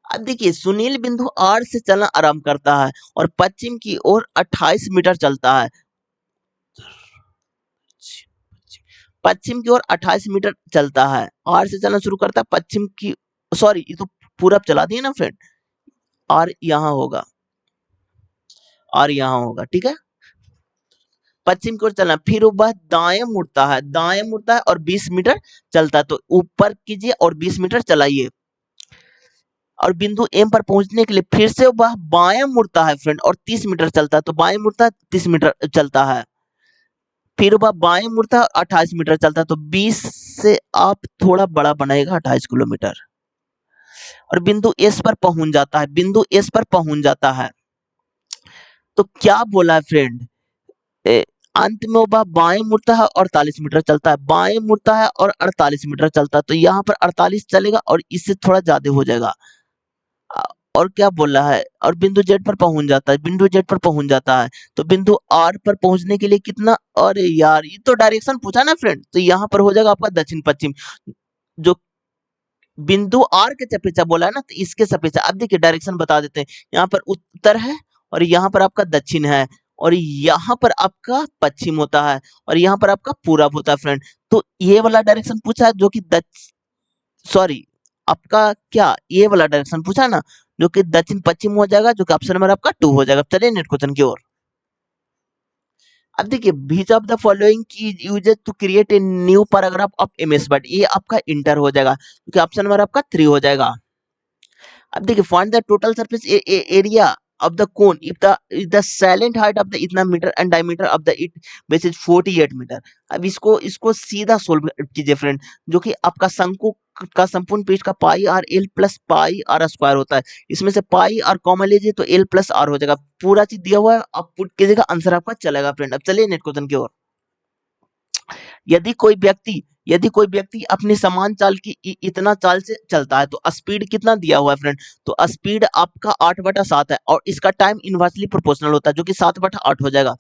अब देखिए सुनील बिंदु आर से चलना आरंभ करता है और पश्चिम की ओर 28 मीटर चलता है, पश्चिम की ओर 28 मीटर चलता है, आर से चलना शुरू करता है पश्चिम की, सॉरी ये तो पूरब चला दिए ना फ्रेंड, आर यहाँ होगा, आर यहाँ होगा, ठीक है। पश्चिम की ओर चलना, फिर वह दाएं मुड़ता है और 20 मीटर चलता है, तो ऊपर कीजिए और 20 मीटर चलाइए, और बिंदु एम पर पहुंचने के लिए फिर से वह बाएं मुड़ता है फ्रेंड, और 30 मीटर चलता है, तो बाएं मुड़ता है 30 मीटर चलता है, फिर वह बाएं मुड़ता है और 28 मीटर चलता है, तो 20 से आप थोड़ा बड़ा बनाएगा 28 किलोमीटर, और बिंदु एस पर पहुंच जाता है, बिंदु एस पर पहुंच जाता है। तो क्या बोला है फ्रेंड, अंत में वह बाएं मुड़ता है और 48 मीटर चलता है, बाएं मुड़ता है और 48 मीटर चलता है, तो यहाँ पर 48 चलेगा और इससे थोड़ा ज्यादा हो जाएगा। अ, और क्या बोल रहा है, और बिंदु जेड पर पहुंच जाता है, बिंदु जेड पर पहुंच जाता है, तो बिंदु आर पर पहुंचने के लिए कितना, अरे यार ये तो डायरेक्शन पूछा ना फ्रेंड, तो यहाँ पर हो जाएगा आपका दक्षिण पश्चिम, जो बिंदु आर के चपेचा बोला है ना, तो इसके चपेचा। अब देखिए डायरेक्शन बता देते हैं, यहाँ पर उत्तर है और यहाँ पर आपका दक्षिण है, और यहाँ पर आपका पश्चिम होता है, और यहाँ पर आपका पूरब होता है फ्रेंड। तो ये वाला डायरेक्शन पूछा है, जो कि सॉरी आपका क्या ये वाला डायरेक्शन पूछा है ना, जो कि दक्षिण पश्चिम हो जाएगा, जो कि ऑप्शन नंबर आपका 2 हो जाएगा। चलिए नेक्स्ट क्वेश्चन की ओर। अब देखिए which of the following key uses to create a new paragraph of MS Word, ये आपका इंटर हो जाएगा, क्योंकि ऑप्शन नंबर आपका 3 हो जाएगा। अब देखिए find the total surface area of the cone if the silent height of the इतना metre and diameter of the it base is 48 metre. अब इसको सीधा सोल्व कीजिए फ्रेंड, जो कि आपका शंकु का संपूर्ण पृष्ठ का pi R L plus pi R square होता है, इसमें से पाई आर कॉमन लीजिए तो एल प्लस आर हो जाएगा, पूरा चीज दिया हुआ है, आप पुट कीजिएगा आंसर आपका चलेगा फ्रेंड। अब चलिए नेक्स्ट क्वेश्चन की ओर। यदि कोई व्यक्ति यदि कोई व्यक्ति अपनी समान चाल की इतना चाल से चलता है, तो स्पीड कितना दिया हुआ है फ्रेंड, तो स्पीड आपका 8/7 है, और इसका टाइम इनवर्सली प्रोपोर्शनल होता है, जो कि 7/8 हो जाएगा।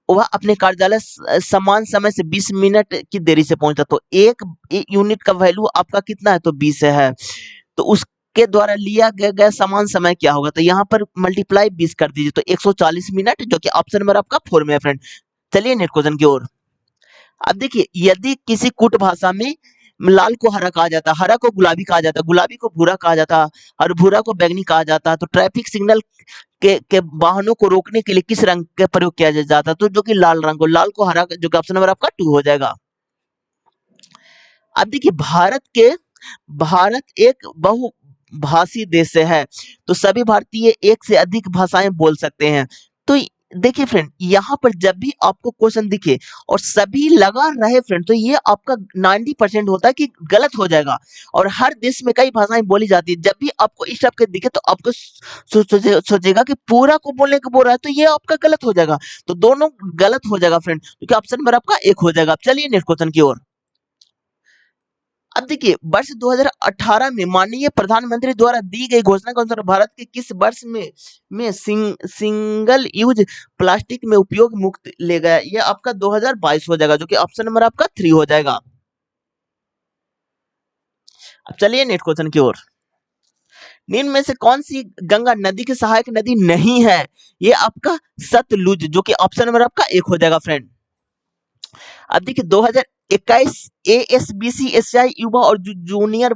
वह अपने कार्यालय समान समय से 20 मिनट की देरी से पहुंचता, तो एक यूनिट का वैल्यू आपका कितना है, तो 20 है, तो उसके द्वारा लिया गया समान समय क्या होगा, तो यहाँ पर मल्टीप्लाई 20 कर दीजिए, तो 140 मिनट, जो कि ऑप्शन नंबर आपका 4 में है फ्रेंड। चलिए नेक्स्ट क्वेश्चन की ओर। अब देखिए यदि किसी कुट भाषा में लाल को हरा कहा जाता है, हरा को गुलाबी कहा जाता है, गुलाबी को भूरा कहा जाता है, और भूरा को बैंगनी कहा जाता है, तो ट्रैफिक सिग्नल के वाहनों को रोकने के लिए किस रंग का प्रयोग किया जाता है, तो जो कि लाल रंग को, लाल को हरा, जो कि ऑप्शन नंबर आपका 2 हो जाएगा। अब देखिए भारत के भारत एक बहुभाषी देश है, तो सभी भारतीय एक से अधिक भाषाएं बोल सकते हैं। तो देखिए फ्रेंड, यहाँ पर जब भी आपको क्वेश्चन दिखे और सभी लगा रहे फ्रेंड, तो ये आपका 90% होता है कि गलत हो जाएगा। और हर देश में कई भाषाएं बोली जाती है। जब भी आपको इस टाइप के दिखे तो आपको सोचेगा कि पूरा को बोलने को बोल रहा है, तो ये आपका गलत हो जाएगा। तो दोनों गलत हो जाएगा फ्रेंड, क्योंकि ऑप्शन नंबर आपका एक हो जाएगा। चलिए नेक्स्ट क्वेश्चन की ओर। अब देखिए, वर्ष 2018 में माननीय प्रधानमंत्री द्वारा दी गई घोषणा के अनुसार भारत के किस वर्ष में सिंगल यूज प्लास्टिक में उपयोग मुक्त ले गया? ये आपका 2022 हो जाएगा, जो कि ऑप्शन नंबर आपका 3 हो जाएगा। अब चलिए नेक्स्ट क्वेश्चन की ओर। निम्न में से कौन सी गंगा नदी की सहायक नदी नहीं है? ये आपका सतलुज, जो कि ऑप्शन नंबर आपका 1 हो जाएगा फ्रेंड। अब देखिए, 2021 एएसबीसी एशियाई युवा और जूनियर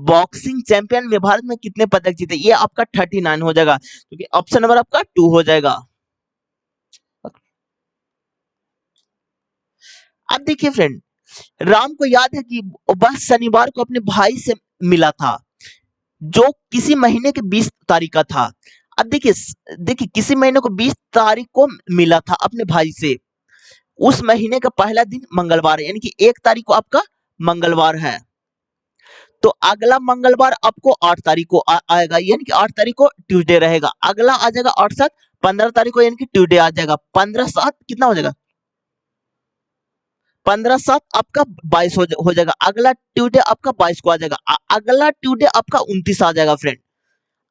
बॉक्सिंग चैंपियन में भारत में कितने पदक जीते? ये आपका 39 हो जाएगा, क्योंकि ऑप्शन नंबर आपका 2 हो जाएगा। अब देखिए फ्रेंड, राम को याद है कि वह शनिवार को अपने भाई से मिला था, जो किसी महीने के 20 तारीख का था। अब देखिए देखिए, किसी महीने को 20 तारीख को मिला था अपने भाई से। उस महीने का पहला दिन मंगलवार है, यानी कि 1 तारीख को आपका मंगलवार है। तो अगला मंगलवार आपको 8 तारीख को आएगा, यानी कि 8 तारीख को ट्यूसडे रहेगा। अगला आ जाएगा 8-7 15 तारीख को, यानी कि ट्यूसडे आ जाएगा। 15-7 कितना हो जाएगा? 15-7 आपका 22 हो जाएगा। अगला ट्यूसडे आपका 22 को आ जाएगा। अगला ट्यूसडे आपका 29 आ जाएगा फ्रेंड।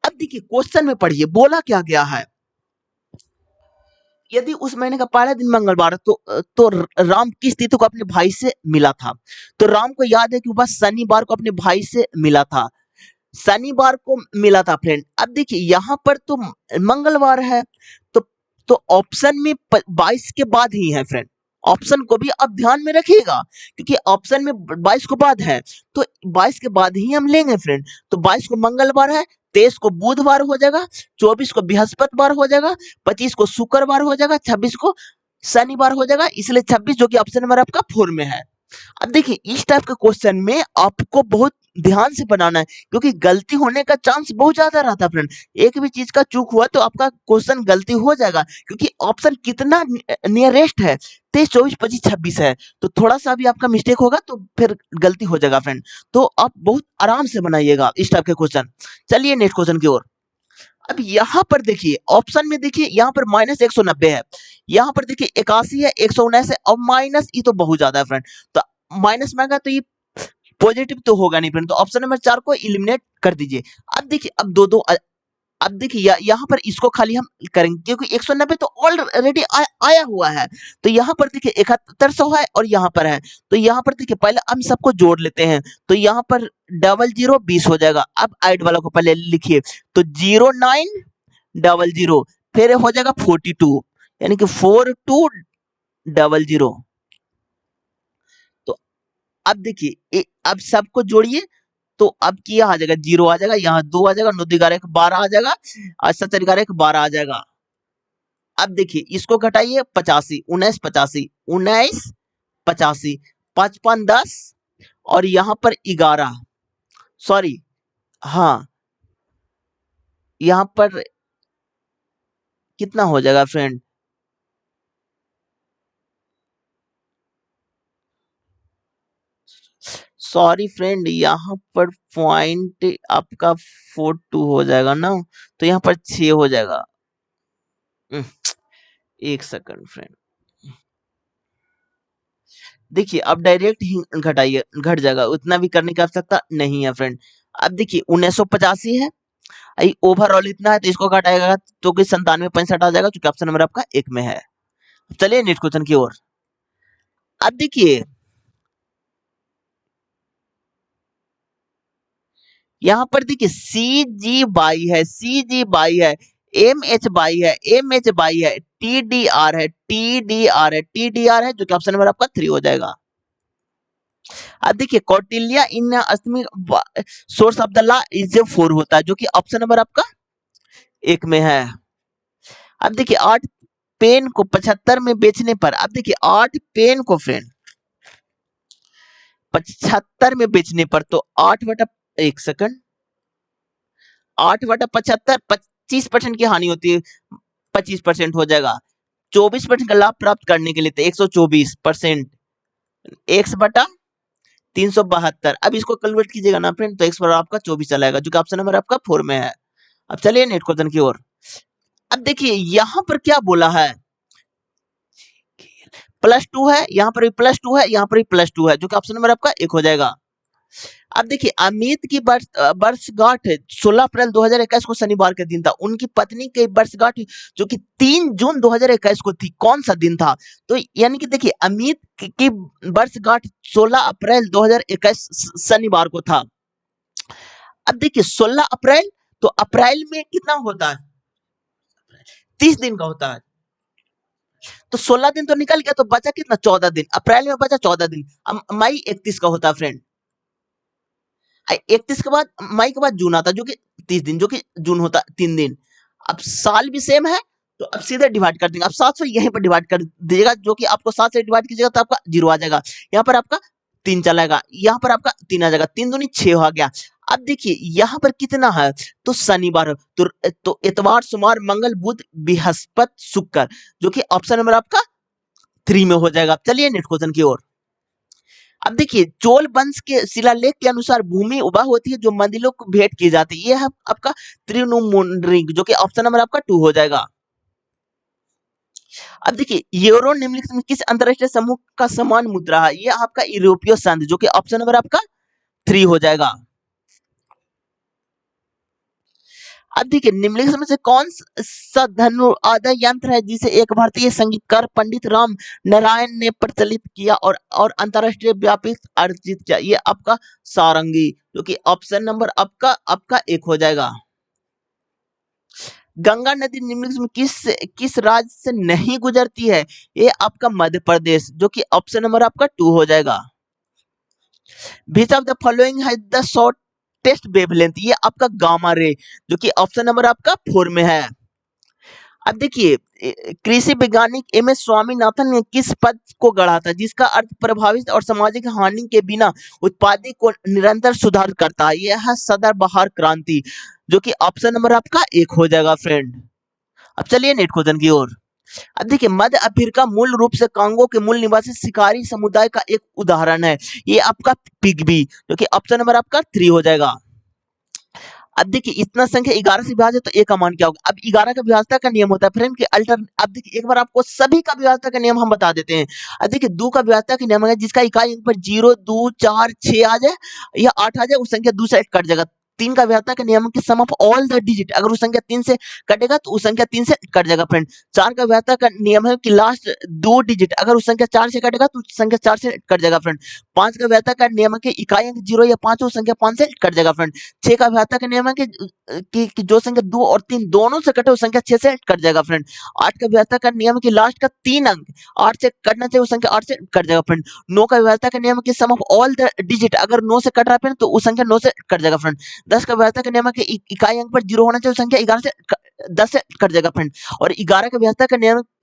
अब देखिए, क्वेश्चन में पढ़िए बोला क्या गया है। यदि उस महीने का पहला दिन मंगलवार है, तो राम किस तिथि को अपने भाई से मिला था? तो राम को याद है कि वह शनिवार को अपने भाई से मिला था। शनिवार को मिला था फ्रेंड। अब देखिए, यहाँ पर तो मंगलवार है, तो ऑप्शन में 22 के बाद ही है फ्रेंड। ऑप्शन को भी आप ध्यान में रखिएगा, क्योंकि ऑप्शन में 22 को बाद है, तो 22 के बाद ही हम लेंगे फ्रेंड। तो 22 को मंगलवार है, 23 को बुधवार हो जाएगा, 24 को बृहस्पतिवार हो जाएगा, 25 को शुक्रवार हो जाएगा, 26 को शनिवार हो जाएगा। इसलिए 26, जो कि ऑप्शन नंबर आपका 4 में है। अब देखिए, इस टाइप के क्वेश्चन में आपको बहुत ध्यान से बनाना है, क्योंकि गलती होने का चांस बहुत ज्यादा रहता है फ्रेंड। एक भी चीज का चूक हुआ तो आपका क्वेश्चन गलती हो जाएगा, क्योंकि ऑप्शन कितना नियरेस्ट है, 23, 24, 25, 26 है। तो थोड़ा सा भी आपका मिस्टेक होगा तो फिर गलती हो जाएगा फ्रेंड। तो आप बहुत आराम से बनाइएगा इस टाइप के क्वेश्चन। चलिए नेक्स्ट क्वेश्चन की ओर। अब यहाँ पर देखिए, ऑप्शन में देखिए, यहाँ पर -190 है, यहाँ पर देखिए 81 है, 119 है, और माइनस ये तो बहुत ज्यादा है फ्रेंड। तो माइनस में आएगा तो ये पॉजिटिव तो होगा नहीं फ्रेंड। तो ऑप्शन नंबर 4 को इलिमिनेट कर दीजिए। अब देखिए, अब दो दो अब देखिए, यहाँ पर इसको खाली हम करेंगे, क्योंकि 190 तो ऑलरेडी आया हुआ है। तो यहाँ पर देखिए 7100 है, और यहाँ पर है। तो यहाँ पर देखिए, पहले हम सबको जोड़ लेते हैं। तो यहाँ पर 00 20 हो जाएगा। अब ऐड वाला को पहले लिखिए, तो 0900, फिर हो जाएगा 42, यानी कि 4200। तो अब देखिए, अब सबको जोड़िए, तो अब किया आ जाएगा, 0 आ जाएगा, यहाँ 2 आ जाएगा, 9 11 12 आ जाएगा, और 7 11 12 आ जाएगा। अब देखिए, इसको घटाइए, 85 19 85 19 85, 5 5 10, और यहाँ पर 11, सॉरी, हाँ, यहाँ पर कितना हो जाएगा फ्रेंड? सॉरी फ्रेंड, यहाँ पर पॉइंट आपका 42 हो जाएगा ना, तो यहाँ पर 6 हो जाएगा। एक सेकंड फ्रेंड, देखिए अब डायरेक्ट ही घटाइए, घट जाएगा, उतना भी करने की आवश्यकता नहीं है फ्रेंड। अब देखिए 1985 है, ओवरऑल इतना है, तो इसको घटाएगा तो कि 97 65 आ जाएगा, क्योंकि ऑप्शन नंबर आपका 1 में है। चलिए नेक्स्ट क्वेश्चन की ओर। अब देखिए, यहाँ पर देखिए, सी जी बाई है, सी जी बाई है, एम एच बाई है, एम एच बाई है, टी डी आर है, टी डी आर है, टी डी आर है, जो कि ऑप्शन नंबर आपका 3 हो जाएगा। अब देखिए, कौटिल्य इन अष्टमी source of the law is 4 होता है, जो कि ऑप्शन नंबर आपका 1 में है। अब देखिए, 8 पेन को 75 में बेचने पर, अब देखिए 8 पेन को फ्रेंड 75 में बेचने पर तो 8/1 सेकंड 8/75 25% की हानि होती है, 25% हो जाएगा। 24% का लाभ प्राप्त करने के लिए तो 124%, x बटा 372। अब इसको कन्वर्ट कीजिएगा ना फ्रेंड, तो x बराबर आपका 24 चला जाएगा, जो कि ऑप्शन नंबर आपका 4 में है। अब चलिए नेक्स्ट क्वेश्चन की ओर। अब देखिए यहां पर क्या बोला है, +2 है, यहाँ पर भी +2 है, यहाँ पर भी +2 है, जो कि ऑप्शन नंबर आपका 1 हो जाएगा। अब देखिए अमित की वर्षगांठ 16 अप्रैल 2021 को शनिवार के दिन था। उनकी पत्नी की वर्षगांठ जो कि 3 जून 2021 को थी, कौन सा दिन था? तो यानी कि देखिए अमित की वर्षगांठ 16 अप्रैल 2021 शनिवार को था। अब देखिए 16 अप्रैल, तो अप्रैल में कितना होता है? 30 दिन का होता है। तो 16 दिन तो निकल गया, तो बचा कितना? 14 दिन। अप्रैल में बचा 14 दिन। अब मई 31 का होता है फ्रेंड। 31 के बाद मई के बाद जून आता है, जो कि 30 दिन, जो कि जून होता है 3 दिन। अब साल भी सेम है, तो अब सीधे डिवाइड कर देंगे। अब 700 यहीं पर डिवाइड कर दीजिएगा, जो कि आपको 7 से डिवाइड कीजिएगा तो आपका 0 आ जाएगा। यहाँ पर आपका 3 चलाएगा, यहाँ पर आपका 3 आ जाएगा, 3 दूनी 6 हो गया। अब देखिए यहाँ पर कितना है, तो शनिवार, तो इतवार, सोमवार, मंगल, बुध, बृहस्पति, शुक्र, जो कि ऑप्शन नंबर आपका 3 में हो जाएगा। चलिए नेक्स्ट क्वेश्चन की ओर। अब देखिए चोल वंश के शिलालेख के अनुसार भूमि वह होती है जो मंदिरों को भेंट की जाती है। ये है आपका त्रिनुमुंड्री, जो कि ऑप्शन नंबर आपका 2 हो जाएगा। अब देखिए यूरो निम्नलिखित में किस अंतरराष्ट्रीय समूह का समान मुद्रा है? ये आपका यूरोपीय संघ, जो कि ऑप्शन नंबर आपका 3 हो जाएगा। अब देखिए निम्नलिखित में से कौन सा धनुर्वादक यंत्र है जिसे एक भारतीय संगीतकार पंडित राम नारायण ने प्रचलित किया और अंतरराष्ट्रीय व्यापी अर्जित किया? ये आपका सारंगी, जो कि ऑप्शन नंबर आपका 1 हो जाएगा। गंगा नदी निम्नलिखित में किस राज्य से नहीं गुजरती है? ये आपका मध्य प्रदेश, जो कि ऑप्शन नंबर आपका 2 हो जाएगा। Which of the following has the shortest wavelength? ये आपका गामा रे, जो कि ऑप्शन नंबर आपका 4 में है। अब देखिए कृषि वैज्ञानिक एम.एस. स्वामीनाथन ने किस पद को गढ़ा था जिसका अर्थ प्रभावित और सामाजिक हानि के बिना उत्पादन को निरंतर सुधार करता है? यह है सदाबहार क्रांति, जो कि ऑप्शन नंबर आपका 1 हो जाएगा फ्रेंड। अब चलिए नेक्स्ट क्वेश्चन की ओर। अब देखिए मध्य अफ्रीका मूल रूप से कांगो के मूल निवासी शिकारी समुदाय का एक उदाहरण है। ये आपका पिग्मी, जो कि ऑप्शन नंबर आपका 3 हो जाएगा। अब देखिए इतना संख्या 11 से विभाजित तो ए का मान क्या होगा? अब 11 का विभाजन का नियम होता है फ्रेंड कि अल्टर। अब देखिए एक बार आपको सभी का विभाजन का नियम हम बता देते हैं। अब देखिए 2 का विभाजन का नियम है जिसका इकाई अंक पर 0, 2, 4, 6 आ जाए या 8 आ जाए, उस संख्या 2 से कट जाएगा। 3 का विभाजन का नियम है कि सम ऑफ ऑल द डिजिट, अगर उस संख्या 3 से कटेगा तो उस संख्या 3 से कट जाएगा फ्रेंड। 4 का विभाजन का नियम है कि लास्ट 2 डिजिट अगर उस संख्या 4 से कटेगा तो उस संख्या 4 से कट जाएगा फ्रेंड। 5 का विभाजन का नियम है कि इकाई अंक 0 या 5 उस संख्या 5 से कट जाएगा फ्रेंड। 6 का विभाजन का नियम है कि जो संख्या 2 और 3 दोनों से कटे उस संख्या 6 से कट जाएगा फ्रेंड। 8 का विभाजन का नियम है कि लास्ट का 3 अंक 8 से कटना चाहिए, उस संख्या 8 से कट जाएगा फ्रेंड। 9 का विभाजन का नियम है कि सम ऑफ ऑल द डिजिट अगर 9 से कट रहा है फ्रेंड तो उस संख्या 9 से कट जाएगा फ्रेंड। 10 का विभाजन का नियम है कि इकाई अंक पर 0 होना चाहिए, उस संख्या 11 से 10 से कट जाएगा फ्रेंड। और 11 का विभाजन का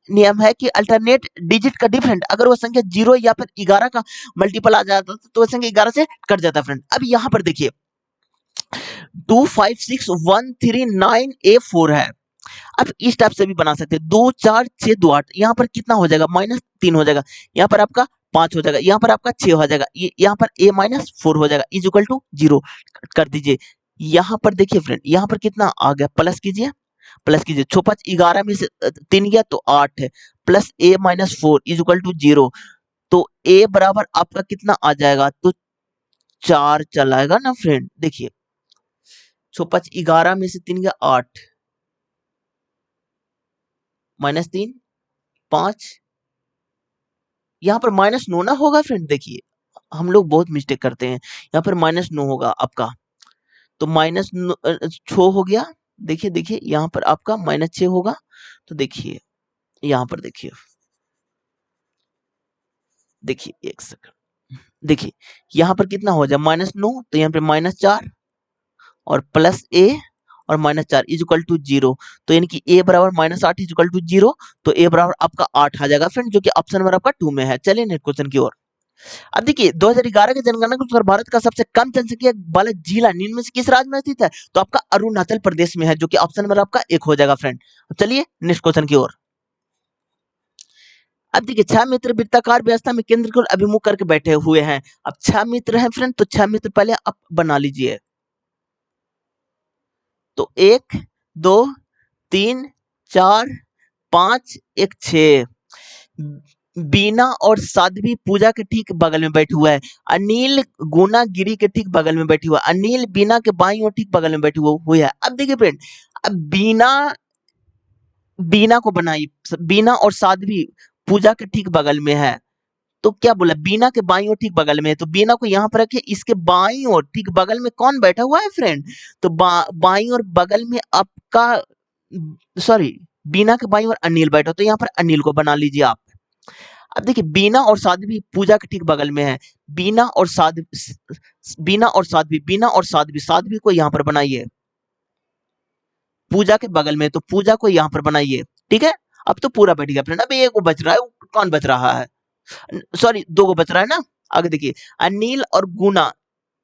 नियम है कि अल्टरनेट डिजिट का डिफरेंट अगर वो संख्या 0 या फिर 11 का मल्टीपल आ जाता तो वो संख्या 11 से कट जाता है फ्रेंड। अब यहाँ पर देखिए 256 139A4 है। अब इस टाइप से भी बना सकते हैं 2 4 6 2 8। यहाँ पर कितना हो जाएगा? -3 हो जाएगा। यहाँ पर आपका 5 हो जाएगा, यहाँ पर आपका 6 हो जाएगा, यहाँ पर A-4 हो जाएगा इज इक्वल टू 0 कर दीजिए। यहाँ पर देखिए फ्रेंड, यहाँ पर कितना आ गया? प्लस कीजिए, प्लस कीजिए। 6 5 11 में से 3 गया तो 8 है, plus A-4 is equal to 0। तो A बराबर आपका कितना आ जाएगा? तो 4 चलाएगा ना फ्रेंड। देखिए 6 5 11 में से 3 गया 8, -3 5, यहाँ पर -9 ना होगा फ्रेंड। देखिए हम लोग बहुत मिस्टेक करते हैं, यहाँ पर -9 होगा आपका, तो -6 हो गया। देखिए देखिए यहाँ पर आपका -6 होगा। तो देखिए यहाँ पर देखिए, देखिए एक सेकंड, देखिए यहाँ पर कितना हो जाए? -9, तो यहाँ पे -4 और प्लस A और -4 इज इक्वल टू 0। तो यानी कि A बराबर -8 इज इक्वल टू 0। तो A बराबर आपका 8 आ जाएगा फ्रेंड, जो कि ऑप्शन नंबर आपका 2 में है। चलिए नेक्स्ट क्वेश्चन की ओर। अब देखिए 2011 की जनगणना के अनुसार भारत का सबसे कम जनसंख्या वाला जिला निम्न में से किस राज्य में स्थित है? तो आपका अरुणाचल प्रदेश में है, जो कि ऑप्शन नंबर आपका एक हो जाएगा फ्रेंड। अब चलिए नेक्स्ट क्वेश्चन की ओर। अब देखिए 6 मित्र वृत्ताकार व्यवस्था में केंद्र की ओर अभिमुख करके बैठे हुए हैं। अब 6 मित्र हैं फ्रेंड, तो 6 मित्र पहले आप बना लीजिए। तो 1 2 3 4 5 1 6। बीना और साध्वी पूजा के ठीक बगल में बैठे हुआ है। अनिल गुना गिरी के ठीक बगल में बैठी हुआ है। अनिल बीना के बाईं ओर ठीक बगल में बैठी हुई है। अब देखिए फ्रेंड, अब बीना बीना को बनाई, बीना और साध्वी पूजा के ठीक बगल में है। तो क्या बोला, बीना के बाईं ओर ठीक बगल में है, तो बीना को यहाँ पर रखिए, इसके बाईं ओर ठीक बगल में कौन बैठा हुआ है फ्रेंड? तो बाईं ओर बगल में आपका, सॉरी, बीना के बाईं ओर अनिल बैठा, तो यहाँ पर अनिल को बना लीजिए आप। अब देखिए बीना और साध्वी पूजा के ठीक बगल में है। बीना और साध्वी, बीना और साध्वी, बीना और साध्वी, साध्वी को यहाँ पर बनाइए पूजा के बगल में, तो पूजा को यहाँ पर बनाइए। ठीक है, अब तो पूरा बैठ गया फ्रेंड। अब एक को बच रहा है, कौन बच रहा है? सॉरी, दो को बच रहा है ना। आगे देखिए, अनिल और गुना,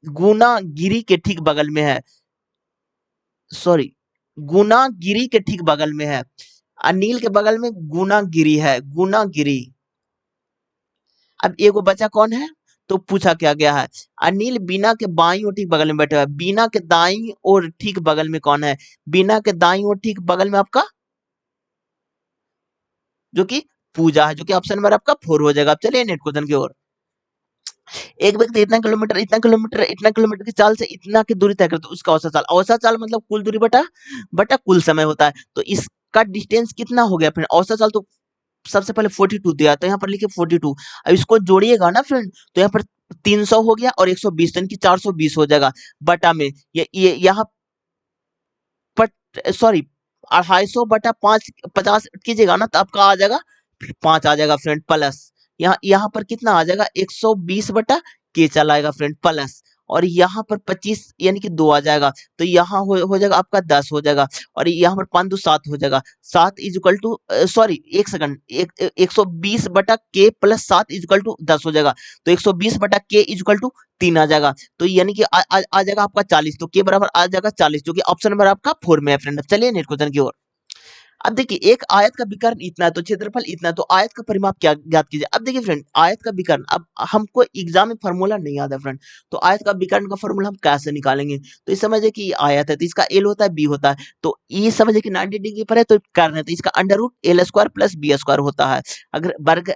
गुना गिरी के ठीक बगल में है, सॉरी, गुना गिरी के ठीक बगल में है। अनिल के बगल में गुना गिरी है, गुना गिरी। अब एगो बचा कौन है? तो पूछा क्या गया है, अनिल बीना के बाईं ओर ठीक बगल में बैठा है। बीना के दाईं ओर ठीक बगल में कौन है? बीना के दाईं ओर ठीक बगल में आपका, जो कि पूजा है, जो कि ऑप्शन नंबर आपका 4 हो जाएगा। अब चलिए नेक्स्ट क्वेश्चन की ओर। एक व्यक्ति इतना किलोमीटर की चाल से इतना की दूरी तय करता है, उसका औसत चाल, औसत चाल मतलब कुल दूरी बटा बटा कुल समय होता है। तो इसका डिस्टेंस कितना हो गया फ्रेंड? औसत चाल तो सबसे पहले 42 दिया, तो यहाँ पर लिखिए 42। अब इसको जोड़िएगा ना फ्रेंड, तो यहाँ पर 300 हो गया और 120, यानी कि 420 हो जाएगा। बटा में ये यहाँ पर, सॉरी, 250 बटा 5 50 कीजिएगा ना, तो आपका आ जाएगा 5 आ जाएगा फ्रेंड, प्लस यहाँ यहाँ पर कितना आ जाएगा, 120 बटा के चला आएगा फ्रेंड, प्लस, और यहाँ पर 25 यानी कि 2 आ जाएगा, तो यहाँ हो जाएगा आपका 10 हो जाएगा, और यहाँ पर 5 2 7 हो जाएगा। 7 इज इक्वल टू, सॉरी, एक सेकंड, 120 बटा के प्लस 7 इज इक्वल टू 10 हो जाएगा। तो 120 बटा के इज इक्वल टू 3 आ जाएगा, तो यानी कि आ जाएगा आपका 40, तो के बराबर आ जाएगा 40, जो कि ऑप्शन नंबर आपका 4 में है फ्रेंड। चलिए नेक्स्ट क्वेश्चन की ओर। अब देखिए एक आयत का विकर्ण इतना है, तो क्षेत्रफल इतना है, तो आयत का परिमाप क्या ज्ञात कीजिए। अब देखिए फ्रेंड, आयत का विकर्ण, अब हमको एग्जाम में फार्मूला नहीं याद है फ्रेंड, तो आयत का विकर्ण का फार्मूला हम कैसे निकालेंगे? तो ये समझिए कि आयत है, तो इसका एल होता है, बी होता है, तो ये समझिए कि 90 डिग्री पर है, तो कर्ण है, तो इसका under root L square plus B square होता है। अगर वर्ग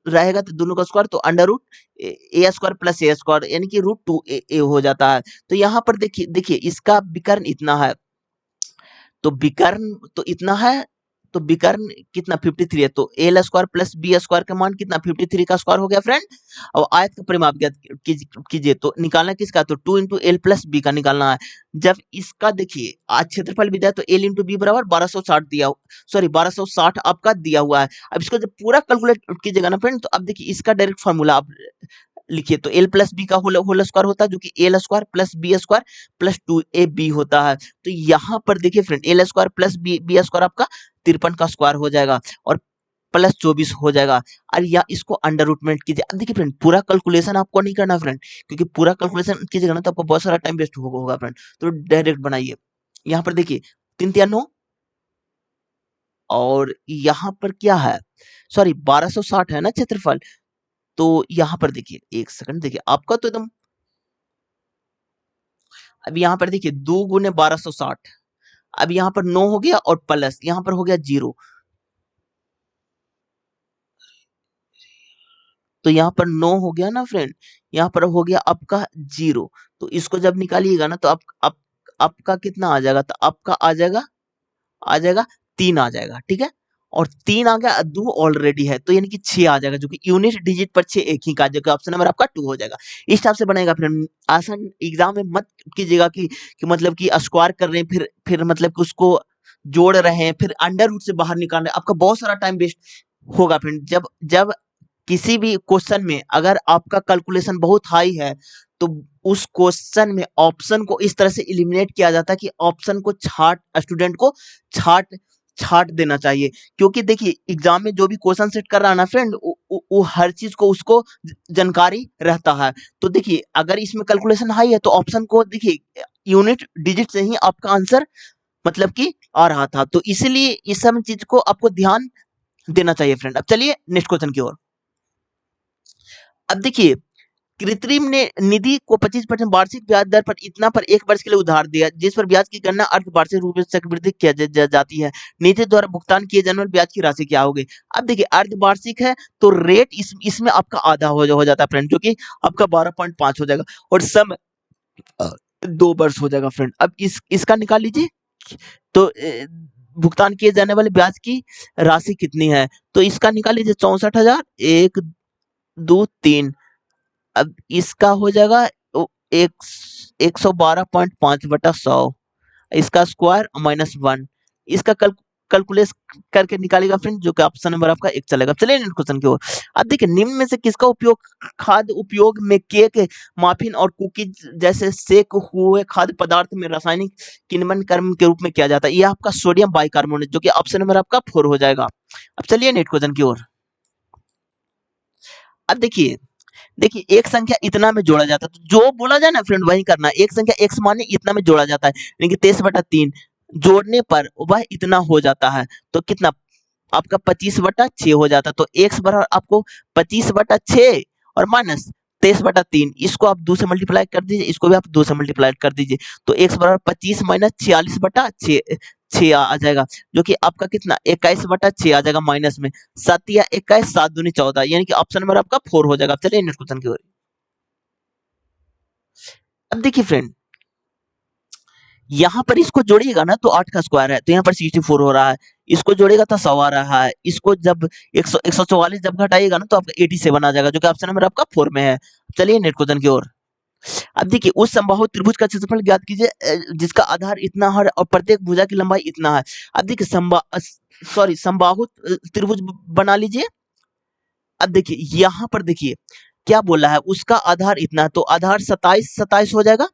रहेगा तो दोनों का स्क्वायर, तो अंडर रूट ए स्क्वायर प्लस ए स्क्वायर, यानी कि रूट 2 ए हो जाता है। तो यहाँ पर देखिए देखिए इसका विकर्ण इतना है, तो विकर्ण तो इतना है, तो विकर्ण कितना 53 है, तो L square plus B square का मान कितना 53 का स्क्वायर हो गया फ्रेंड। और आयत का परिमाप ज्ञात कीजिए, तो निकालना किसका, तो 2 इंटू एल प्लस बी का निकालना है। जब इसका देखिए आज क्षेत्रफल भी दिया, तो एल इंटू बी बराबर 1260 दिया, सॉरी 1260 आपका दिया हुआ है। अब इसको जब पूरा कैलकुलेट कीजिएगा ना फ्रेंड, तो अब देखिए इसका डायरेक्ट फॉर्मूला आप लिखिए, तो एल प्लस बी का होल स्क्वायर होता है, जो कि L square plus B square plus 2ab होता है। तो यहाँ पर देखिए friend, L square plus B square आपका 53 का स्क्वायर हो जाएगा, और प्लस 24 हो जाएगा, और या इसको अंडर रूट में कीजिए। अब देखिए फ्रेंड, पूरा कैलकुलेशन आपको नहीं करना फ्रेंड, क्योंकि पूरा कैलकुलेशन कीजिएगा ना तो आपको बहुत सारा टाइम वेस्ट होगा फ्रेंड, तो डायरेक्ट बनाइए। यहाँ पर देखिए 3 3 9, और यहाँ पर क्या है, सॉरी 1260 है ना क्षेत्रफल, तो यहाँ पर देखिए एक सेकंड, देखिए आपका तो एकदम, अब यहाँ पर देखिए 2 गुने 1260, अब यहाँ पर 9 हो गया और प्लस यहाँ पर हो गया 0, तो यहाँ पर 9 हो गया ना फ्रेंड, यहाँ पर हो गया आपका 0, तो इसको जब निकालिएगा ना, तो आपका कितना आ जाएगा, तो आपका आ जाएगा 3 आ जाएगा, ठीक है, और 3 आ गया, 2 ऑलरेडी है, तो यानी कि 6 आ जाएगा, जो कि यूनिट डिजिट पर 6 एक ही का, जो कि ऑप्शन नंबर आपका 2 हो जाएगा। इस टाइप से बनेगा फ्रेंड। आसान एग्जाम में मत कीजिएगा कि मतलब कि स्क्वायर कर रहे हैं, फिर मतलब कि उसको जोड़ रहे हैं, फिर अंडर रूट से बाहर निकाल रहे हैं, आपका बहुत सारा टाइम वेस्ट होगा फ्रेंड। जब जब किसी भी क्वेश्चन में अगर आपका कैलकुलेशन बहुत हाई है, तो उस क्वेश्चन में ऑप्शन को इस तरह से एलिमिनेट किया जाता है कि ऑप्शन को छाट, स्टूडेंट को छाट छाट देना चाहिए, क्योंकि देखिए एग्जाम में जो भी क्वेश्चन सेट कर रहा है ना फ्रेंड, वो हर चीज को उसको जानकारी रहता है। तो देखिए अगर इसमें कैलकुलेशन हाई है तो ऑप्शन को देखिए यूनिट डिजिट से ही आपका आंसर मतलब कि आ रहा था, तो इसलिए इस सब चीज को आपको ध्यान देना चाहिए फ्रेंड। अब चलिए नेक्स्ट क्वेश्चन की ओर। अब देखिए कृत्रिम ने निधि को 25% वार्षिक ब्याज दर पर इतना पर 1 वर्ष के लिए उधार दिया, जिस पर ब्याज की गणना अर्धवार्षिक रूप से चक्रवृद्धि किया जाती है। निधि द्वारा भुगतान किए जाने वाले ब्याज की राशि क्या होगी? अब देखिए अर्धवार्षिक है तो रेट इसमें आपका आधा हो जाता है फ्रेंड, जो कि आपका 12.5 हो जाएगा, और समय 2 वर्ष हो जाएगा फ्रेंड। अब इसका निकाल लीजिए। तो भुगतान किए जाने वाले ब्याज की राशि कितनी है? तो इसका निकाल लीजिए 64,000, 1, 2, 3। अब इसका हो जाएगा एक 112.5/100, इसका स्क्वायर -1। इसका कैलकुलेट करके निकालेगा फ्रेंड, जो कि ऑप्शन नंबर आपका 1 चलेगा। चलिए नेक्स्ट क्वेश्चन की ओर। अब देखिए निम्न में से किसका उपयोग खाद्य उपयोग में केक, माफिन और कुकीज जैसे सेक हुए खाद्य पदार्थ में रासायनिक किण्वन कर्म के रूप में किया जाता है? यह आपका सोडियम बाइकार्बोनेट, जो कि ऑप्शन नंबर आपका 4 हो जाएगा। अब चलिए नेक्स्ट क्वेश्चन की ओर। अब देखिए देखिए एक संख्या इतना में जोड़ा जाता है, तो जो बोला जाए ना फ्रेंड वही करना है। एक संख्या x माने इतना में जोड़ा जाता है, यानी कि 23/3 जोड़ने पर वह इतना हो जाता है, तो कितना आपका 25/6 हो जाता है। तो x बराबर आपको 25/6 और माइनस 23/3, इसको आप 2 से मल्टीप्लाई कर दीजिए, इसको भी आप 2 से मल्टीप्लाई कर दीजिए, तो x बराबर 25 माइनस 46/6 आ जाएगा, जो कि आपका कितना 21/6 आ जाएगा माइनस में। 7 या 21, 7 दूनी 14, यानी कि ऑप्शन नंबर आपका 4 हो जाएगा। चलिए नेक्स्ट क्वेश्चन की ओर। अब देखिए फ्रेंड यहाँ पर इसको जोड़िएगा ना तो 8 का स्क्वायर है, तो यहाँ पर 64 हो रहा है। इसको जोड़ेगा तो 100 आ रहा है। इसको जब 144 जब घटाइएगा ना तो आपका 87 आ जाएगा, जो कि ऑप्शन नंबर आपका 4 में है। चलिए नेक्स्ट क्वेश्चन की ओर। अब देखिए उस समबाहु त्रिभुज का क्षेत्रफल ज्ञात कीजिए जिसका आधार इतना है और प्रत्येक भुजा की लंबाई इतना है। अब देखिए समबाहु त्रिभुज बना लीजिए। अब देखिए यहाँ पर देखिए क्या बोला है, उसका आधार इतना है, तो आधार 27 हो जाएगा,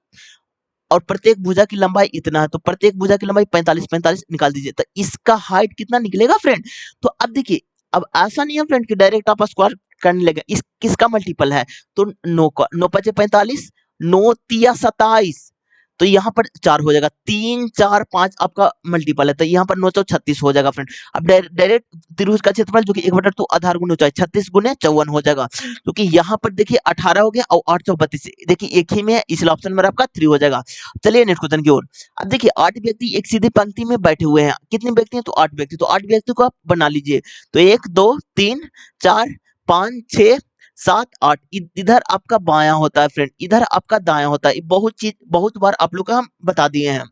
और प्रत्येक भुजा की लंबाई इतना है, तो प्रत्येक भुजा की लंबाई 45 निकाल दीजिए, तो इसका हाइट कितना निकलेगा फ्रेंड? तो अब देखिए अब ऐसा नहीं है फ्रेंड कि डायरेक्ट आप स्क्वायर करने लगे, इस किसका मल्टीपल है? तो 9 का, 9×5 = 45, 9×3 = 27, तो यहाँ पर 4 हो जाएगा। 3, 4, 5 आपका मल्टीपल है, तो यहाँ पर 9×4 = 36 हो जाएगा फ्रेंड। अब डायरेक्ट त्रिभुज का क्षेत्रफल जो कि 1/2 आधार गुना ऊंचाई 36 गुने 54 हो जाएगा, क्योंकि यहाँ पर देखिए 18 हो गया और 832 देखिए एक ही में है, इसलिए ऑप्शन नंबर आपका 3 हो जाएगा। चलिए नेक्स्ट क्वेश्चन की ओर। अब देखिए 8 व्यक्ति एक सीधी पंक्ति में बैठे हुए हैं। कितने व्यक्ति हैं? तो 8 व्यक्ति। तो 8 व्यक्ति को आप बना लीजिए, तो 1, 2, 3, 4, 5, 6, 7, 8। इधर आपका बायां होता है फ्रेंड, इधर आपका दायां होता है। बहुत बार आप लोग को हम बता दिए हैं।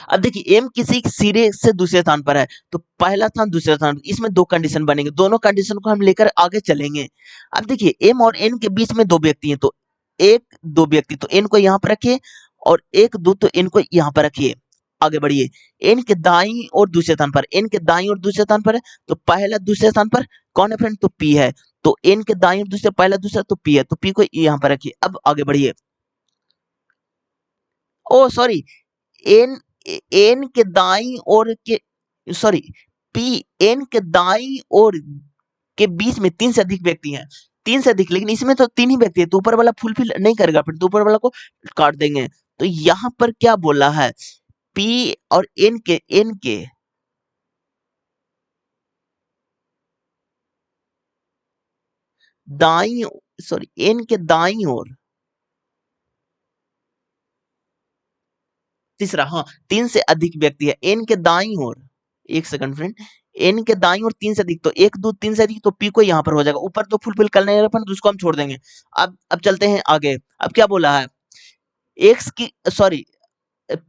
अब देखिए m किसी सिरे से दूसरे स्थान पर है, तो पहला स्थान दूसरा स्थान, इसमें 2 कंडीशन बनेंगे, दोनों कंडीशन को हम लेकर आगे चलेंगे। अब देखिए m और n के बीच में 2 व्यक्ति हैं, तो 1, 2 व्यक्ति, तो n को यहाँ पर रखिए, और 1, 2, तो n को यहाँ पर रखिए। आगे बढ़िए, n के दाईं और दूसरे स्थान पर, n के दाईं और दूसरे स्थान पर है, तो पहला दूसरे स्थान पर कौन है फ्रेंड? तो p है। तो n के दाईं और दूसरे पहला दूसरा तो p है, तो p को यहाँ पर रखिए। अब आगे बढ़िए, ओ सॉरी, एन एन के दाईं ओर के सॉरी पी एन के दाईं ओर के बीच में 3 से अधिक व्यक्ति हैं, 3 से अधिक, लेकिन इसमें तो 3 ही व्यक्ति है, तो ऊपर वाला फुलफिल नहीं करेगा, फिर तो ऊपर वाला को काट देंगे। तो यहाँ पर क्या बोला है, पी और एन के दाईं सॉरी एन के दाईं ओर, तीसरा, हाँ 3 से अधिक व्यक्ति है, एन के दाईं ओर, एक सेकंड फ्रेंड, एन के दाईं ओर 3 से अधिक, तो 1, 2, 3 से अधिक, तो पी को यहाँ पर हो जाएगा, ऊपर तो फुलफिल करना है अपन, तो उसको हम छोड़ देंगे। अब चलते हैं आगे। अब क्या बोला है, एक्स की सॉरी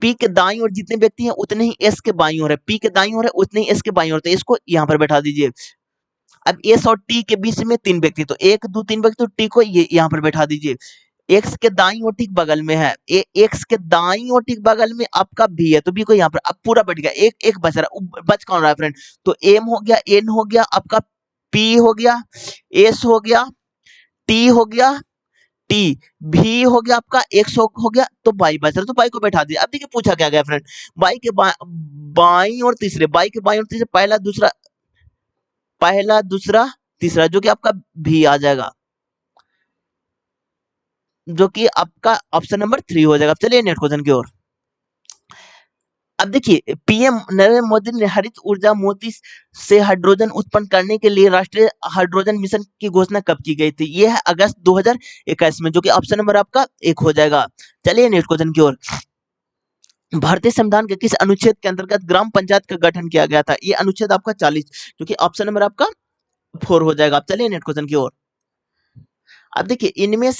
पी के दाईं ओर जितने व्यक्ति हैं उतने ही एस के बाईं ओर है, पी के दाईं ओर है उतने ही एस के बाईं ओर, तो इसको यहाँ पर बैठा दीजिए। अब एस और टी के बीच में 3 व्यक्ति, तो 1, 2, 3 व्यक्ति, तो टी को ये यहाँ पर बैठा दीजिए। एक्स के दाईं ओर ठीक बगल में है, एक्स के दाईं ओर ठीक बगल में आपका बी है, तो बी को यहाँ पर अब पूरा बैठ गया, एक एक बच रहा, बच कौन रहा है फ्रेंड? तो एम हो गया, एन हो गया, आपका पी हो गया, एस हो गया, टी हो गया, टी, भी हो गया आपका 100 हो गया, तो बाई बच रहा, तो बाई को बैठा दिया। अब देखिए पूछा क्या गया फ्रेंड, बाई के बाई और तीसरे, बाई के बाई और तीसरे, पहला दूसरा तीसरा, जो कि आपका भी आ जाएगा, जो कि आपका ऑप्शन नंबर 3 हो जाएगा। चलिए नेक्स्ट क्वेश्चन की ओर। अब देखिए पीएम नरेंद्र मोदी ने हरित ऊर्जा मोती से हाइड्रोजन उत्पन्न करने के लिए राष्ट्रीय हाइड्रोजन मिशन की घोषणा कब की गई थी? यह है अगस्त 2021 में, जो कि ऑप्शन नंबर आपका 1 हो जाएगा। चलिए नेक्स्ट क्वेश्चन की ओर। भारतीय संविधान के किस अनुच्छेद के अंतर्गत ग्राम पंचायत का गठन किया गया था? ये अनुच्छेद आपका 40, जो कि ऑप्शन नंबर आपका 4 हो जाएगा। चलिए नेक्स्ट क्वेश्चन की ओर। अब देखिए इनमें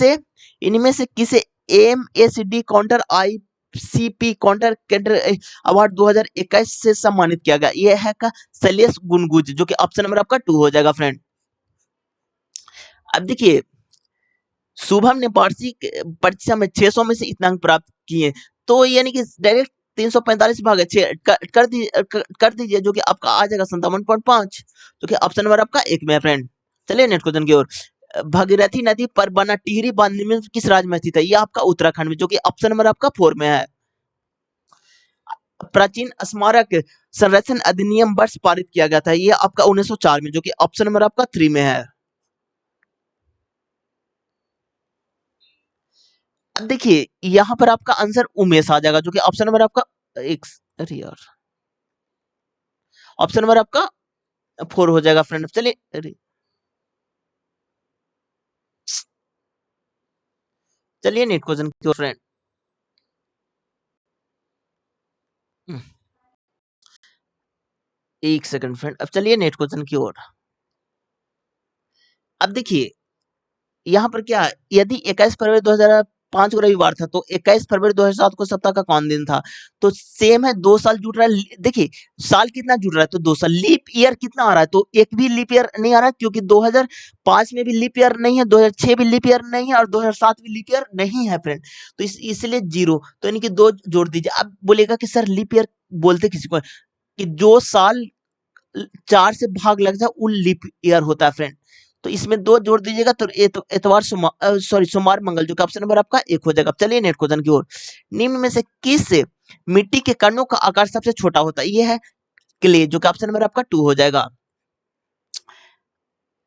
से किसे एमएसडी काउंटर आईसीपी काउंटर कैंटर अवार्ड 2021 से सम्मानित किया गया? यह है का शैलेश गुनगुज, जो कि ऑप्शन नंबर आपका 2 हो जाएगा फ्रेंड। अब देखिए शुभम ने वार्षिक परीक्षा में 600 में से इतना अंक प्राप्त किए, तो यानी कि डायरेक्ट 345 भागे 6 कर दीजिए, जो कि आपका आ जाएगा 57.5, जो कि ऑप्शन नंबर आपका 1 में है फ्रेंड। चलिए नेक्स्ट क्वेश्चन की ओर। भागीरथी नदी पर बना टिहरी बांध निम्न किस राज्य में स्थित है? यह आपका उत्तराखंड में, जो कि ऑप्शन नंबर आपका 4 में है। प्राचीन स्मारक संरक्षण अधिनियम वर्ष पारित किया गया था? यह आपका 1904 में, जो कि ऑप्शन नंबर आपका 3 में है। अब देखिए यहाँ पर आपका आंसर उमेश आ जाएगा, जो कि ऑप्शन नंबर आपका एक, अरे यार, ऑप्शन नंबर आपका 4 हो जाएगा फ्रेंड। चलिए चलिए नेक्स्ट क्वेश्चन की ओर फ्रेंड। एक सेकंड फ्रेंड, अब चलिए नेक्स्ट क्वेश्चन की ओर। अब देखिए यहाँ पर क्या है, यदि 21 फरवरी 2005 को रविवार था, तो 21 फरवरी 2007 को सप्ताह का कौन दिन था? तो सेम है, 2 साल जुड़ रहा है। देखिए साल कितना जुड़ रहा है, तो 2 साल। लीप ईयर कितना आ रहा है, तो एक भी लीप ईयर नहीं आ रहा है, क्योंकि 2005 में भी लीप ईयर नहीं है, 2006 भी लीप ईयर नहीं है, और 2007 भी लीप ईयर नहीं है फ्रेंड। तो इसलिए 0, तो यानी कि 2 जोड़ दीजिए। अब बोलेगा कि सर लीप ईयर बोलते किसी को, कि जो साल 4 से भाग लग जाए वो लीप ईयर होता है फ्रेंड। तो इसमें 2 जोड़ दीजिएगा, तो एतवार सोमवार मंगल, जो कि ऑप्शन नंबर आपका 1 हो जाएगा। चलिए नेक्स्ट क्वेश्चन की ओर। निम्न में से किस मिट्टी के कणों का आकार सबसे छोटा होता है? ये है क्ले, जो कि ऑप्शन नंबर आपका 2 हो जाएगा।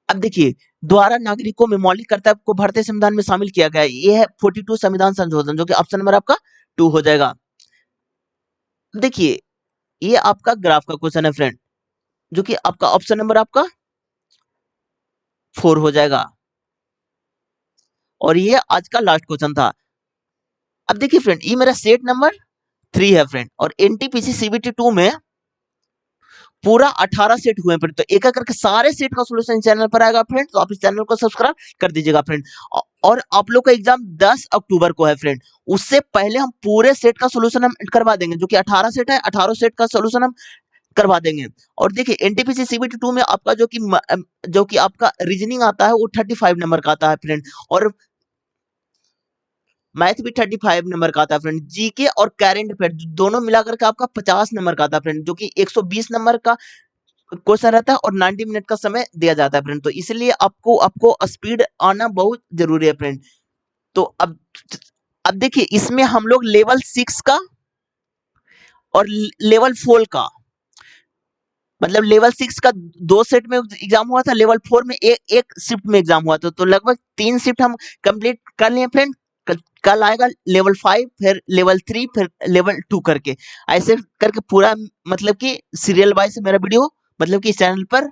अब देखिए द्वारा नागरिकों में मौलिक कर्तव्य को भारतीय संविधान में शामिल किया गया है। ये है 42 संविधान संशोधन, जो कि ऑप्शन नंबर आपका 2 हो जाएगा। देखिए ये आपका ग्राफ का क्वेश्चन है फ्रेंड, जो कि आपका ऑप्शन नंबर आपका 4 हो जाएगा, और ये आज का लास्ट क्वेश्चन था। अब देखिए फ्रेंड ये मेरा सेट नंबर 3 है फ्रेंड, और एनटीपीसी सीबीटी 2 में पूरा 18 सेट हुए फ्रेंड। तो एक एक करके सारे सेट का सॉल्यूशन चैनल पर आएगा फ्रेंड, तो आप इस चैनल को सब्सक्राइब कर दीजिएगा फ्रेंड। और आप लोग का एग्जाम 10 अक्टूबर को है फ्रेंड, उससे पहले हम पूरे सेट का सॉल्यूशन हम करवा देंगे, जो कि 18 सेट है, 18 सेट का सॉल्यूशन हम करवा देंगे। और देखिए एनटीपीसी सीबीटी 2 में आपका जो कि आपका रीजनिंग आता है वो 35 नंबर का आता है फ्रेंड, और मैथ भी 35 नंबर का आता है फ्रेंड। जीके और करंट अफेयर दोनों मिलाकर के आपका 50 नंबर का आता है फ्रेंड, जो कि 120 नंबर का क्वेश्चन रहता है, और 90 मिनट का समय दिया जाता है फ्रेंड। तो इसलिए आपको स्पीड आना बहुत जरूरी है फ्रेंड। तो अब देखिए इसमें हम लोग लेवल 6 का और लेवल 4 का, मतलब लेवल 6 का 2 सेट में एग्जाम हुआ था, लेवल 4 में एक शिफ्ट में एग्जाम हुआ था, तो लगभग 3 शिफ्ट हम कंप्लीट कर लिए फ्रेंड। कल आएगा लेवल 5, फिर लेवल 3, फिर लेवल 2 करके, ऐसे करके पूरा मतलब कि सीरियल वाइज मेरा वीडियो मतलब कि इस चैनल पर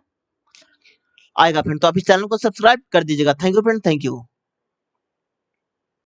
आएगा फ्रेंड। तो आप इस चैनल को सब्सक्राइब कर दीजिएगा। Thank you friend, thank you.